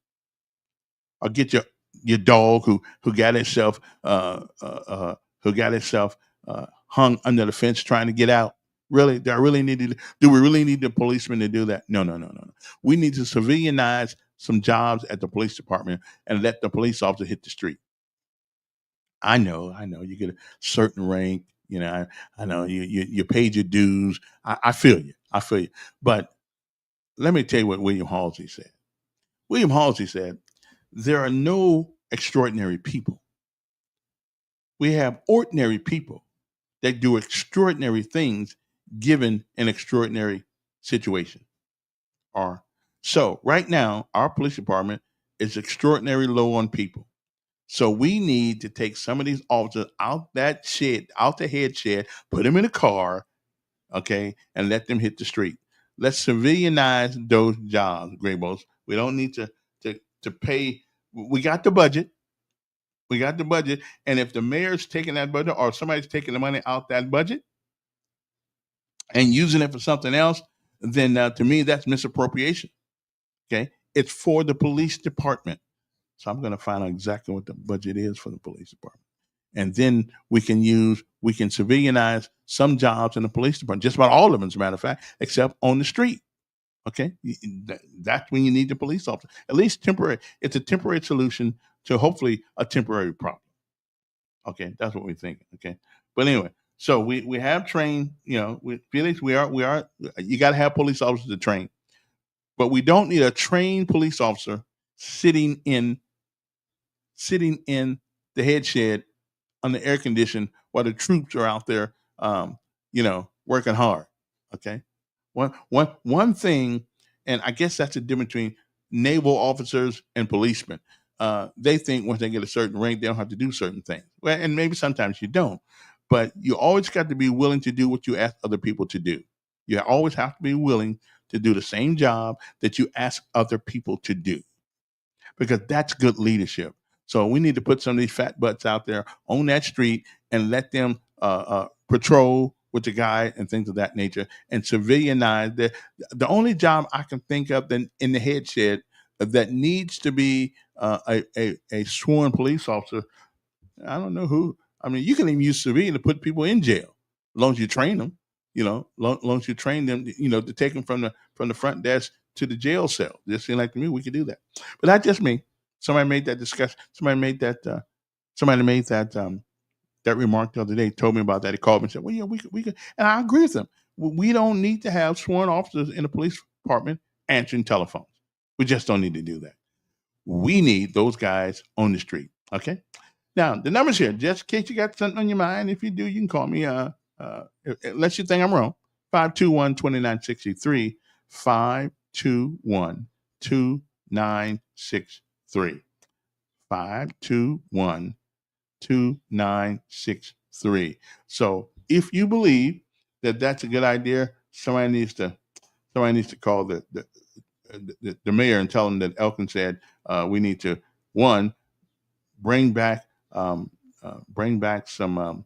Or get your dog who got itself hung under the fence trying to get out? Really? Do we really need the policeman to do that? No. We need to civilianize some jobs at the police department and let the police officer hit the street. I know. You get a certain rank. I know you paid your dues. I feel you. But let me tell you what William Halsey said. William Halsey said, there are no extraordinary people. We have ordinary people that do extraordinary things given an extraordinary situation. So right now, our police department is extraordinarily low on people. So we need to take some of these officers out the head shed, put them in a car, okay, and let them hit the street. Let's civilianize those jobs, Graybos. We don't need to pay. We got the budget. And if the mayor's taking that budget or somebody's taking the money out that budget and using it for something else, then to me, that's misappropriation. Okay. It's for the police department. So I'm going to find out exactly what the budget is for the police department. And then we can civilianize some jobs in the police department, just about all of them, as a matter of fact, except on the street. Okay. That's when you need the police officer, at least temporary. It's a temporary solution to hopefully a temporary problem. Okay. That's what we think. Okay. But anyway, so we have trained, Felix, you got to have police officers to train, but we don't need a trained police officer sitting in the head shed on the air condition while the troops are out there, working hard. Okay. One thing, and I guess that's the difference between naval officers and policemen. They think once they get a certain rank, they don't have to do certain things. Well, and maybe sometimes you don't, but you always got to be willing to do what you ask other people to do. You always have to be willing to do the same job that you ask other people to do, because that's good leadership. So we need to put some of these fat butts out there on that street and let them patrol with the guy and things of that nature, and civilianize. The only job I can think of then in the head shed that needs to be a sworn police officer, I don't know who. I mean, you can even use civilian to put people in jail, as long as you train them. As long as you train them, to take them from the front desk to the jail cell. Just seems like to me we could do that. But that's just me. Somebody made that discussion. Somebody made that remark the other day. Told me about that. He called me and said, "Well, yeah, we could." And I agree with them. We don't need to have sworn officers in the police department answering telephones. We just don't need to do that. We need those guys on the street. Okay. Now the numbers here, just in case you got something on your mind. If you do, you can call me. Unless you think I'm wrong. 521-2963. 521-2963. 2963. 521-2963. So if you believe that that's a good idea, somebody needs to call the mayor and tell him that Elkin said we need to, one, bring back some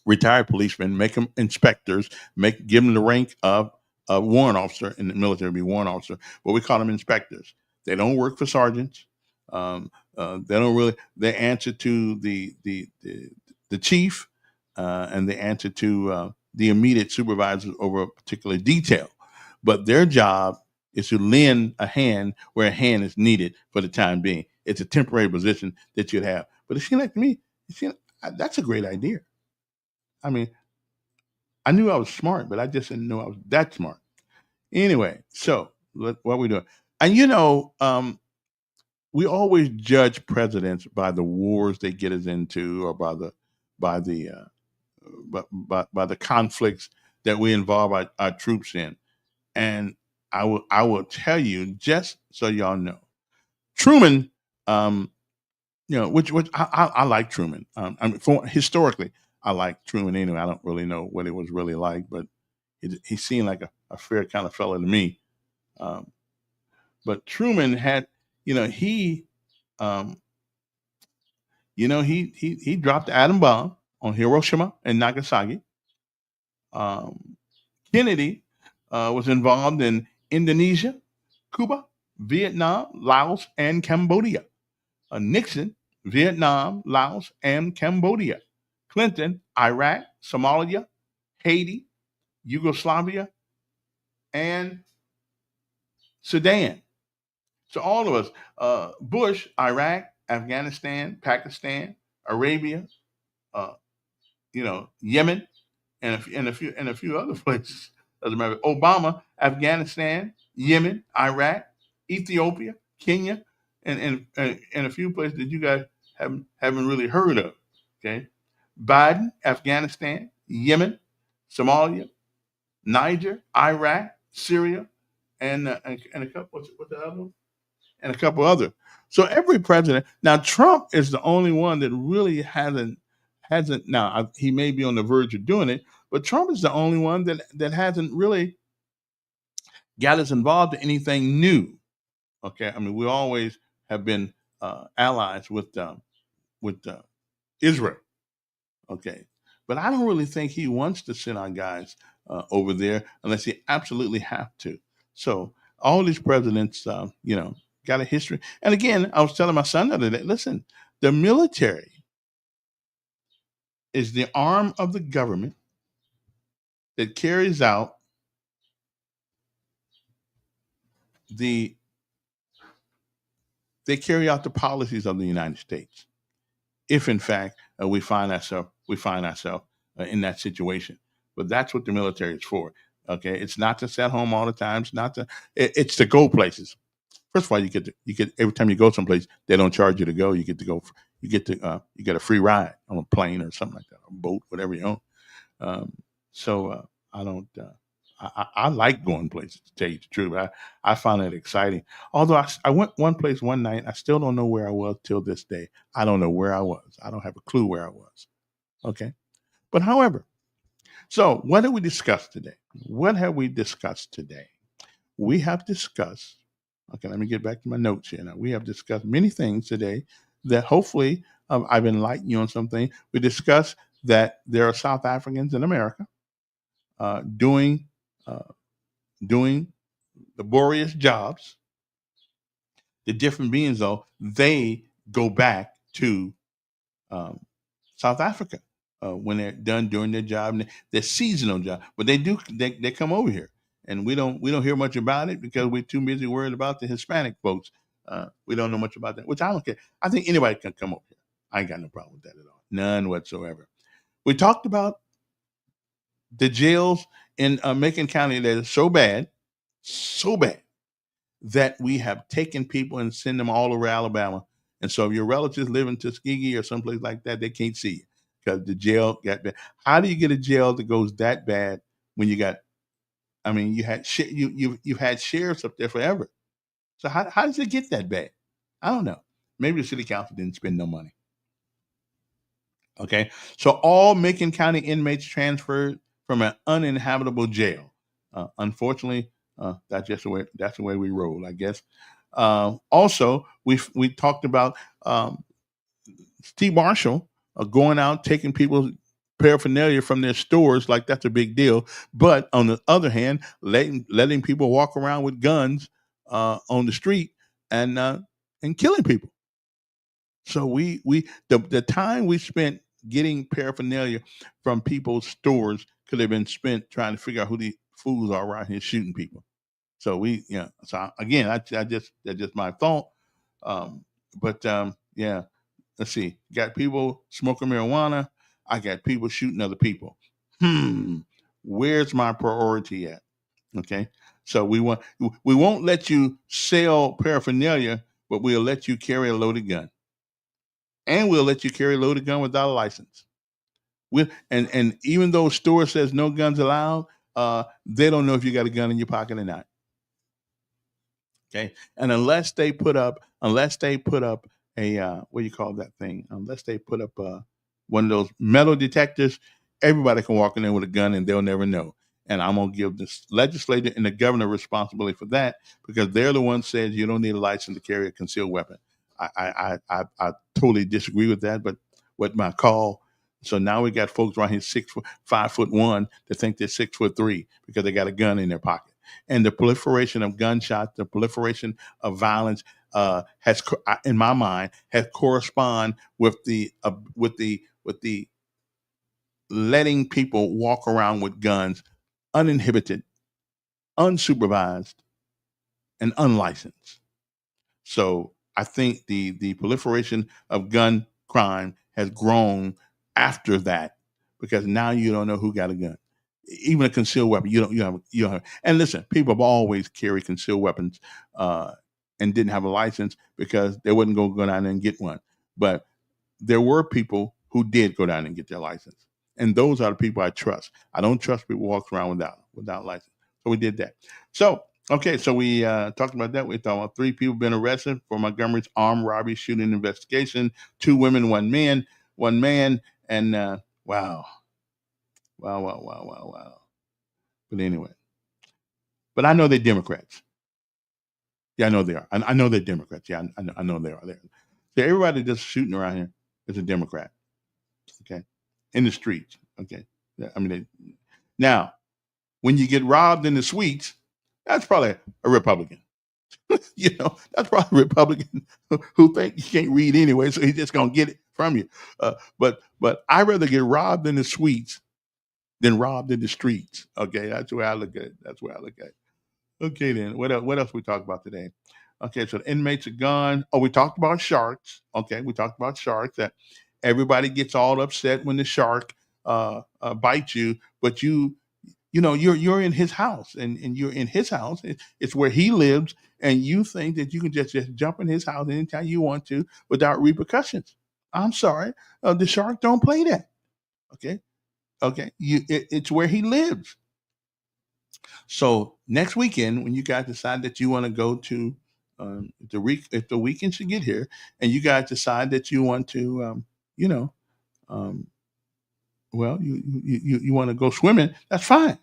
retired policemen, make them inspectors, give them the rank of a warrant officer. In the military, be warrant officer, but we call them inspectors. They don't work for sergeants. They don't really. They answer to the chief, and they answer to the immediate supervisors over a particular detail. But their job is to lend a hand where a hand is needed for the time being. It's a temporary position that you'd have. But it seemed like to me, that's a great idea. I mean, I knew I was smart, but I just didn't know I was that smart. Anyway, so what we doing? And we always judge presidents by the wars they get us into, or by the conflicts that we involve our troops in. And I will tell you, just so y'all know, Truman, which I like Truman. Historically, I like Truman anyway. I don't really know what it was really like, but he seemed like a fair kind of fellow to me. But Truman had, he dropped the atom bomb on Hiroshima and Nagasaki. Kennedy was involved in Indonesia, Cuba, Vietnam, Laos, and Cambodia. Nixon, Vietnam, Laos, and Cambodia. Clinton, Iraq, Somalia, Haiti, Yugoslavia, and Sudan. So all of us, Bush, Iraq, Afghanistan, Pakistan, Arabia, Yemen, and a few other places. Doesn't matter. Obama, Afghanistan, Yemen, Iraq, Ethiopia, Kenya, and a few places that you guys haven't really heard of. Okay, Biden, Afghanistan, Yemen, Somalia, Niger, Iraq, Syria, and a couple. What's the other one? And a couple other. So every president. Now Trump is the only one that really hasn't. Now he may be on the verge of doing it, but Trump is the only one that hasn't really got us involved in anything new. Okay, I mean we always have been allies with Israel. Okay, but I don't really think he wants to send our guys over there unless he absolutely have to. So all these presidents, got a history. And again, I was telling my son the other day, listen, the military is the arm of the government that carries out the policies of the United States. If in fact we find ourselves in that situation, but that's what the military is for. Okay, it's not to sit home all the time. It's to go places. First of all, you get every time you go someplace, they don't charge you to go. You get to go. You get a free ride on a plane or something like that, a boat, whatever you own. I don't. I like going places, to tell you the truth. I find it exciting. Although I went one place one night, I still don't know where I was till this day. I don't know where I was. I don't have a clue where I was. Okay, but however, so what did we discuss today? What have we discussed today? We have discussed. Okay, let me get back to my notes here. Now, we have discussed many things today that hopefully I've enlightened you on something. We discussed that there are South Africans in America doing laborious jobs. The different beings, though, they go back to South Africa when they're done doing their job. Their seasonal job, but they come over here. And we don't hear much about it because we're too busy worried about the Hispanic folks. We don't know much about that, which I don't care. I think anybody can come over here. I ain't got no problem with that at all. None whatsoever. We talked about the jails in Macon County that is so bad, that we have taken people and send them all over Alabama. And so if your relatives live in Tuskegee or someplace like that, they can't see you because the jail got bad. How do you get a jail that goes that bad when you got? I mean, you've had sheriffs up there forever. So how does it get that bad? I don't know. Maybe the city council didn't spend no money. Okay, so all Macon County inmates transferred from an uninhabitable jail. Unfortunately, that's the way we roll, I guess. Also, we talked about Steve Marshall going out taking people's paraphernalia from their stores like that's a big deal. But on the other hand, letting people walk around with guns on the street and killing people. So the time we spent getting paraphernalia from people's stores could have been spent trying to figure out who the fools are around here shooting people. So again, that's just my thought. Yeah, let's see. Got people smoking marijuana. I got people shooting other people. Where's my priority at? Okay. So we won't let you sell paraphernalia, but we'll let you carry a loaded gun. And we'll let you carry a loaded gun without a license. And even though store says no guns allowed, they don't know if you got a gun in your pocket or not. Okay, and unless they put up a what do you call that thing? Unless they put up one of those metal detectors, everybody can walk in there with a gun and they'll never know. And I'm gonna give the legislator and the governor responsibility for that because they're the ones said you don't need a license to carry a concealed weapon. I totally disagree with that, but what my call. So now we got folks around here 5'1" that think they're 6'3" because they got a gun in their pocket. And the proliferation of gunshots, the proliferation of violence has, in my mind, has correspond with the letting people walk around with guns uninhibited, unsupervised, and unlicensed. So I think the proliferation of gun crime has grown after that because now you don't know who got a gun. Even a concealed weapon, you don't have. And listen, people have always carried concealed weapons and didn't have a license because they wouldn't go down there and get one. But there were people who did go down and get their license, and those are the people I trust. I don't trust people who walk around without license. So we did that. So okay, so we talked about that. We talked about 3 people been arrested for Montgomery's armed robbery shooting investigation. 2 women, 1 man, and wow. Wow. But anyway, but I know they're Democrats. Yeah, I know they are. I know they're Democrats. Yeah, I know they are there. So everybody just shooting around here is a Democrat. Okay, in the streets. Okay, yeah, I mean, now when you get robbed in the suites, that's probably a Republican. That's probably a Republican who think you can't read anyway, so he's just gonna get it from you. But I'd rather get robbed in the suites than robbed in the streets. Okay, that's the way I look at it. Okay, then what else we talked about today? Okay, so the inmates are gone. Oh, we talked about sharks. Okay, we talked about sharks. That everybody gets all upset when the shark bites you, but you're in his house and you're in his house. It's where he lives, and you think that you can just jump in his house anytime you want to without repercussions. I'm sorry, the shark don't play that. Okay, it's where he lives. So next weekend, when you guys decide that you want to go to if the weekend should get here, and you guys decide that you want to, um, well, you want to go swimming, that's fine,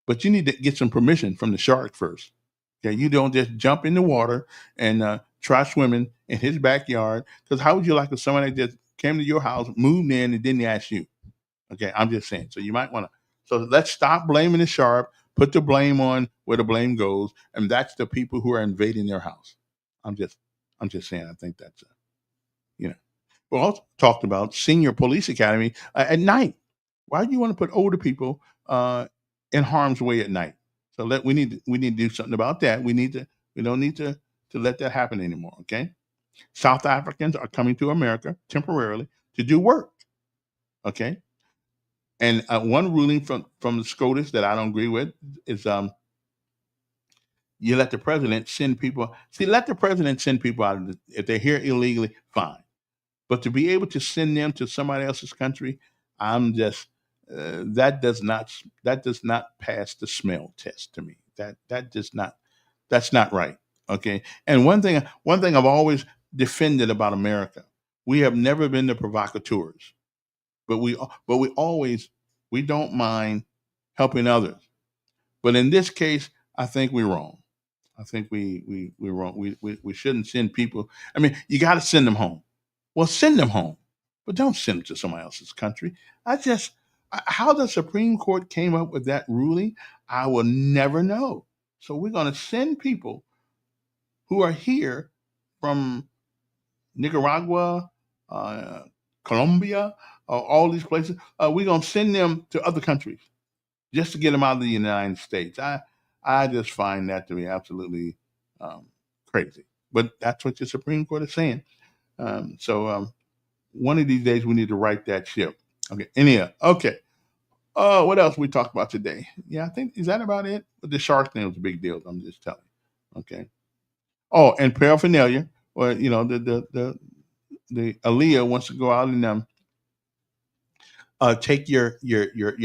but you need to get some permission from the shark first. Okay, you don't just jump in the water and try swimming in his backyard. Because how would you like if somebody just came to your house, moved in, and didn't ask you? Okay, I'm just saying. So you might want to. So let's stop blaming the shark. Put the blame on where the blame goes, and that's the people who are invading their house. I'm just saying. I think that's you know. We also talked about senior police academy at night. Why do you want to put older people in harm's way at night? So we need to do something about that. We don't need to let that happen anymore. Okay. South Africans are coming to America temporarily to do work. Okay. And one ruling from the SCOTUS that I don't agree with is you let the president send people. See, let the president send people out if they're here illegally, fine. But to be able to send them to somebody else's country, I'm just that does not pass the smell test to me. That does not that's not right. Okay. And one thing I've always defended about America, we have never been the provocateurs, but we always we don't mind helping others. But in this case, I think we're wrong. I think we're wrong. We shouldn't send people. I mean, you got to send them home. Well, send them home, but don't send them to somebody else's country. How the Supreme Court came up with that ruling, I will never know. So we're going to send people who are here from Nicaragua, uh, Colombia, all these places. We're going to send them to other countries just to get them out of the United States. I just find that to be absolutely um, crazy. But that's what the Supreme Court is saying. So one of these days we need to right that ship. Okay. Anyhow, okay. What else we talked about today? Yeah, I think is that about it. But the shark thing was a big deal. I'm just telling you. Okay. Oh, and paraphernalia. Well, the Aaliyah wants to go out and take your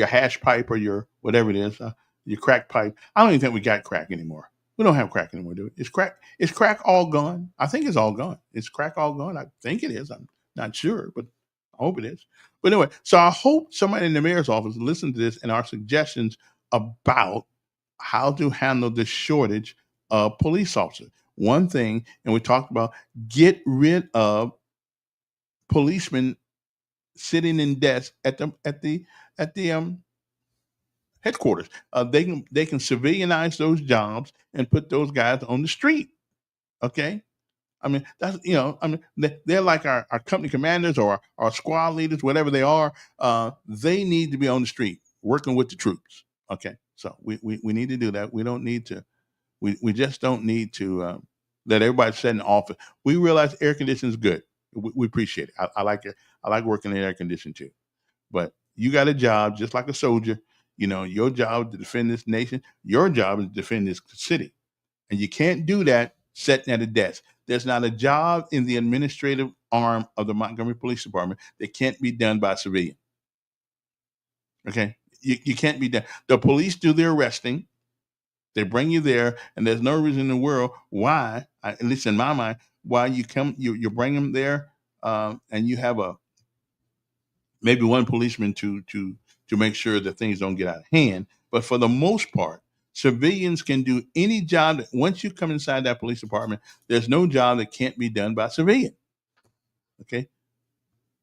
hash pipe or your whatever it is, your crack pipe. I don't even think we got crack anymore. We don't have crack anymore, do we? Is crack all gone? I think it's all gone. Is crack all gone? I think it is. I'm not sure, but I hope it is. But anyway, so I hope somebody in the mayor's office listens to this and our suggestions about how to handle the shortage of police officers. One thing, and we talked about, get rid of policemen sitting in desks at the headquarters. They can civilianize those jobs and put those guys on the street. Okay, I mean that's I mean they're like our company commanders or our squad leaders, whatever they are. They need to be on the street working with the troops. Okay, so we need to do that. We don't need to. We just don't need to let everybody sit in the office. We realize air conditioning is good. We appreciate it. I like it. I like working in air conditioning too. But you got a job just like a soldier. Your job is to defend this nation. Your job is to defend this city. And you can't do that sitting at a desk. There's not a job in the administrative arm of the Montgomery Police Department that can't be done by a civilian. Okay? You can't be done. The police do their arresting. They bring you there, and there's no reason in the world why, at least in my mind, why you bring them there, and you have maybe one policeman to make sure that things don't get out of hand. But for the most part, civilians can do any job that once you come inside that police department, there's no job that can't be done by a civilian. Okay.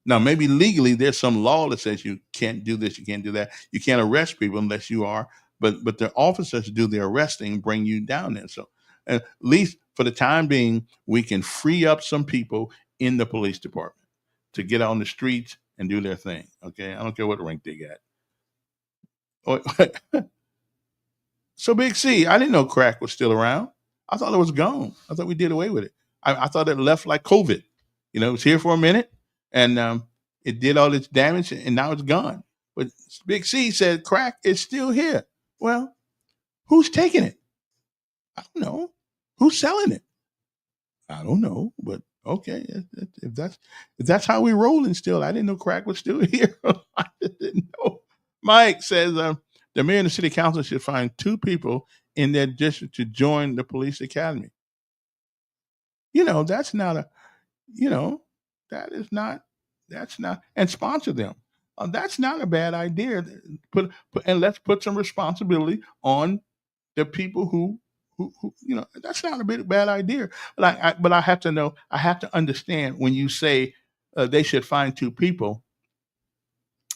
Now, maybe legally there's some law that says you can't do this, you can't do that. You can't arrest people unless you are, but the officers do the arresting, bring you down there. So at least for the time being, we can free up some people in the police department to get on the streets and do their thing. Okay. I don't care what rank they got. Oh, so Big C, I didn't know crack was still around. I thought it was gone. I thought we did away with it. I thought it left like COVID. It was here for a minute and it did all its damage and now it's gone. But Big C said crack is still here. Well, who's taking it? I don't know. Who's selling it? I don't know. But okay, if that's how we rolling still, I didn't know crack was still here. I didn't know. Mike says the mayor and the city council should find 2 people in their district to join the police academy. That's not a, that is not, that's not, and sponsor them. That's not a bad idea. And let's put some responsibility on the people who that's not a bad idea. But I have to know, I have to understand when you say they should find 2 people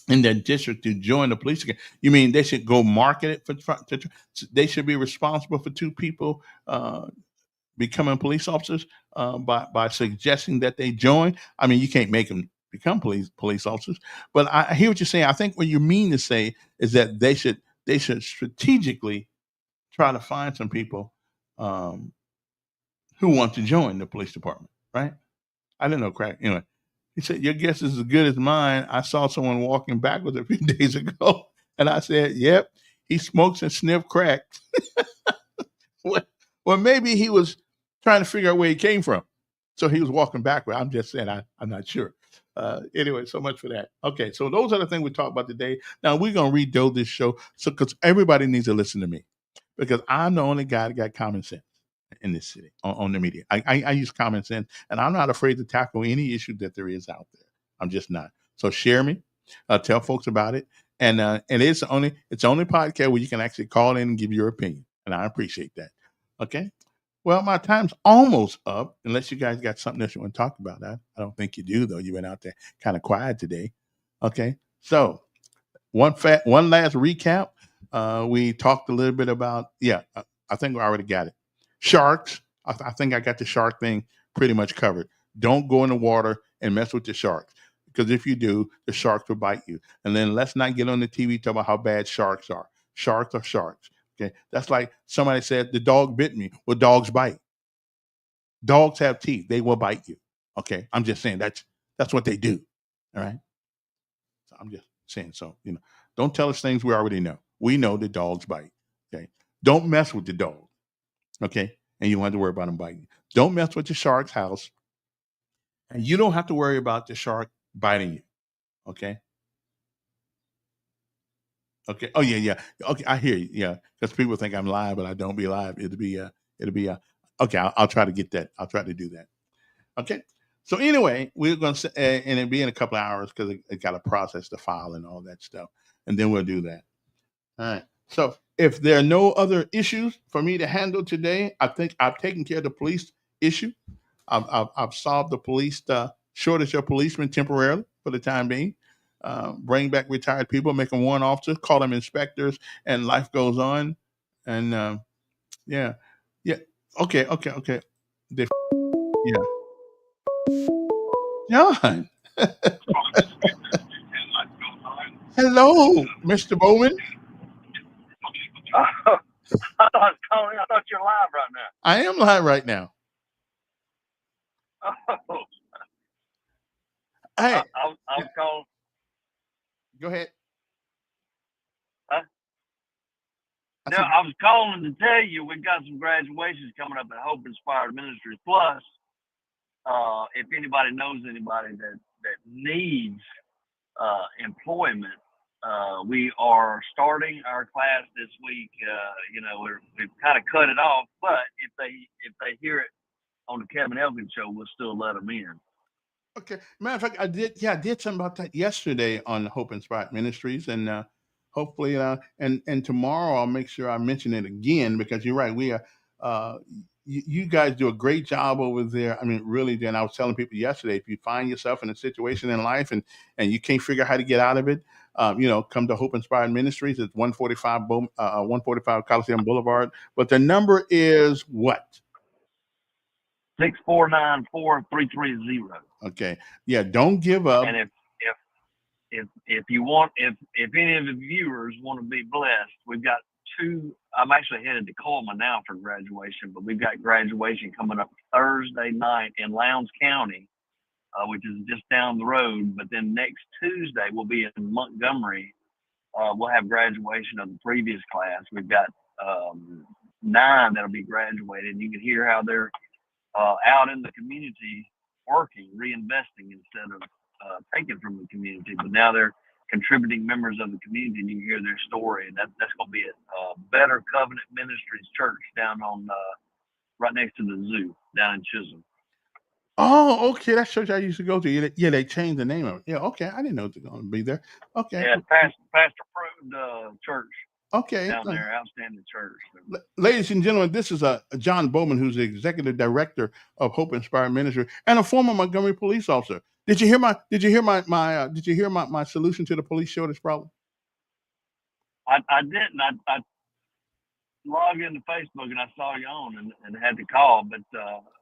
in their district to join the police academy. You mean they should go market it they should be responsible for 2 people becoming police officers by suggesting that they join. I mean, you can't make them become police officers, but I hear what you're saying. I think what you mean to say is that they should strategically try to find some people who want to join the police department, right? I didn't know crack. Anyway, he said, your guess is as good as mine. I saw someone walking backwards a few days ago, and I said, yep, he smokes and sniffs crack. Well, maybe he was trying to figure out where he came from. So he was walking backward. I'm just saying, I'm not sure. Anyway, so much for that. Okay, so those are the things we talked about today. Now, we're going to redo this show because everybody needs to listen to me because I'm the only guy that got common sense. in this city on the media. I use common sense, and I'm not afraid to tackle any issue that there is out there. I'm just not. So share me, tell folks about it, and it's only podcast where you can actually call in and give your opinion, and I appreciate that. Okay. Well, my time's almost up. Unless you guys got something else you want to talk about, I don't think you do though. You went out there kind of quiet today. Okay. So one last recap. We talked a little bit about I think we already got it. Sharks. I think I got the shark thing pretty much covered. Don't go in the water and mess with the sharks because if you do, the sharks will bite you. And then let's not get on the TV talk about how bad sharks are. Sharks are sharks. Okay, that's like somebody said the dog bit me. Well, dogs bite. Dogs have teeth. They will bite you. Okay, I'm just saying that's what they do. All right. So I'm just saying. So don't tell us things we already know. We know the dogs bite. Okay, don't mess with the dog. Okay, and you don't have to worry about them biting. Don't mess with the shark's house, and you don't have to worry about the shark biting you. Okay. Okay. Oh yeah. Okay, I hear you. Yeah, because people think I'm live, but I don't be live. It'll be. Okay, I'll try to get that. I'll try to do that. Okay. So anyway, we're going to and it'll be in a couple of hours because it got to process the file and all that stuff, and then we'll do that. All right. So if there are no other issues for me to handle today, I think I've taken care of the police issue. I've solved the police shortage of policemen temporarily for the time being. Bring back retired people, make them warrant officers, call them inspectors, and life goes on. And yeah. Okay. The, yeah. John. Hello, Mr. Bowman. Oh, I thought you're live right now. I am live right now. Oh, Hey, I was calling. go ahead. Huh? I No, said, I was calling to tell you we've got some graduations coming up at Hope Inspired Ministries. Plus, if anybody knows anybody that needs employment, we are starting our class this week. We've kind of cut it off, but if they hear it on the Kevin Elkin show, we'll still let them in. okay. Matter of fact, I did something about that yesterday on Hope Inspired Ministries, and hopefully, and tomorrow I'll make sure I mention it again because you're right. We are, you guys do a great job over there. I mean, really. Then I was telling people yesterday, if you find yourself in a situation in life and you can't figure out how to get out of it, come to Hope Inspired Ministries. It's 145 Coliseum Boulevard. But the number is what? 6494330. Okay. Yeah. Don't give up. And if you want, if any of the viewers want to be blessed, we've got two. I'm actually headed to Coleman now for graduation, but we've got graduation coming up Thursday night in Lowndes County, which is just down the road. But then next Tuesday we'll be in Montgomery. We'll have graduation of the previous class. We've got 9 that'll be graduated. You can hear how they're out in the community working, reinvesting instead of taking from the community. But now they're contributing members of the community, and you hear their story. And that's going to be at Better Covenant Ministries Church down on right next to the zoo down in Chisholm. Oh, okay. That church I used to go to. Yeah, they changed the name of it. Yeah, okay. I didn't know it was going to be there. Okay. Yeah, Pastor Prude Church Okay. down there, outstanding church. Ladies and gentlemen, this is John Bowman, who's the executive director of Hope Inspired Ministry and a former Montgomery police officer. Did you hear my solution to the police shortage problem? I didn't. I logged into Facebook and I saw you on and had to call, but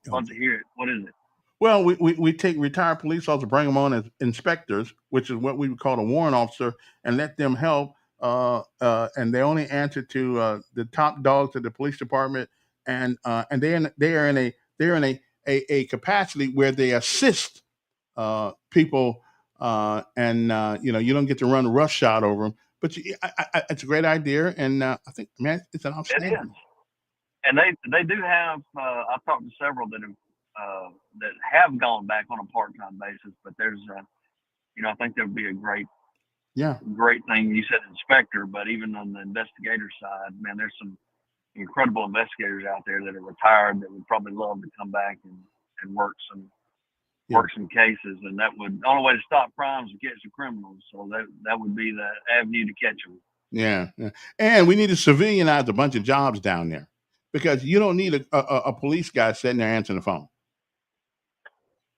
love to hear it. What is it? Well, we take retired police officers, bring them on as inspectors, which is what we would call a warrant officer, and let them help. And they only answer to the top dogs of the police department, and they are in a capacity where they assist people, and you don't get to run roughshod over them. But it's a great idea, and I think, man, it's an outstanding. It is. And they do have. I've talked to several that have gone back on a part-time basis, but there's I think there would be a great thing. You said inspector, but even on the investigator side, man, there's some incredible investigators out there that are retired that would probably love to come back and work some cases, and that would the only way to stop crimes is catch the criminals. So that would be the avenue to catch them. Yeah. And we need to civilianize a bunch of jobs down there, because you don't need a police guy sitting there answering the phone.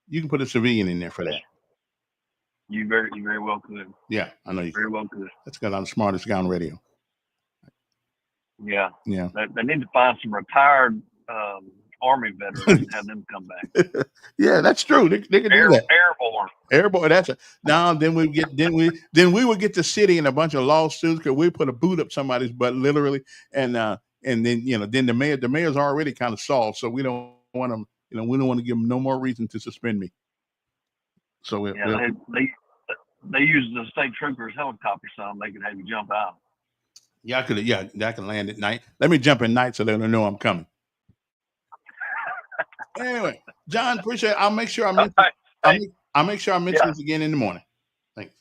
You can put a civilian in there for that. You very well could. Yeah, I know you very well could. That's because I'm the smartest guy on radio. Yeah. Yeah. They need to find some retired Army veterans and have them come back. Yeah, that's true. They can do that. Airborne. That's it. Now then we would get the city in a bunch of lawsuits because we put a boot up somebody's butt literally, and then then the mayor's already kind of solved, so we don't want them. We don't want to give them no more reason to suspend me. So they use the state troopers helicopter, so they can have you jump out. Yeah, I can land at night. Let me jump at night so they don't know I'm coming. Anyway, John, appreciate it. I'll make sure I mention I'll make sure I mention this again in the morning. Thanks.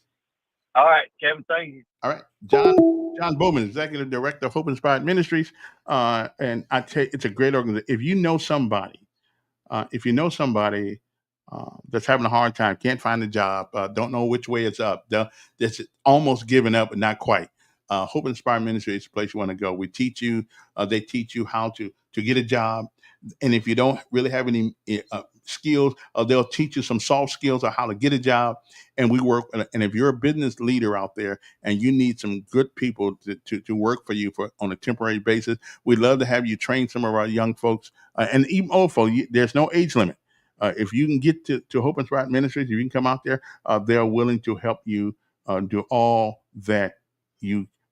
All right, Kevin, thank you. All right. John Bowman, Executive Director of Hope Inspired Ministries. And I tell you, it's a great organization. If you know somebody that's having a hard time, can't find a job, don't know which way it's up, that's almost giving up, but not quite. Hope Inspired Ministry is the place you want to go. We teach you, they teach you how to get a job. And if you don't really have any skills, they'll teach you some soft skills on how to get a job. And we work. And if you're a business leader out there and you need some good people to work for you on a temporary basis, we'd love to have you train some of our young folks and even old folks. There's no age limit. If you can get to Hope Inspired Ministries, if you can come out there, they're willing to help you do all that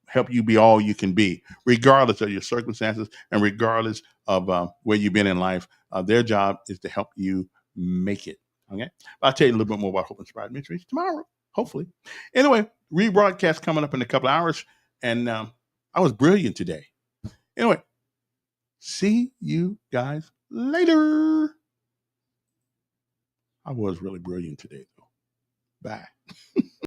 help you be all you can be, regardless of your circumstances and regardless of where you've been in life. Their job is to help you make it. Okay. I'll tell you a little bit more about Hope Inspired Ministries tomorrow, hopefully. Anyway, rebroadcast coming up in a couple of hours. And I was brilliant today. Anyway, see you guys later. I was really brilliant today, though. Bye.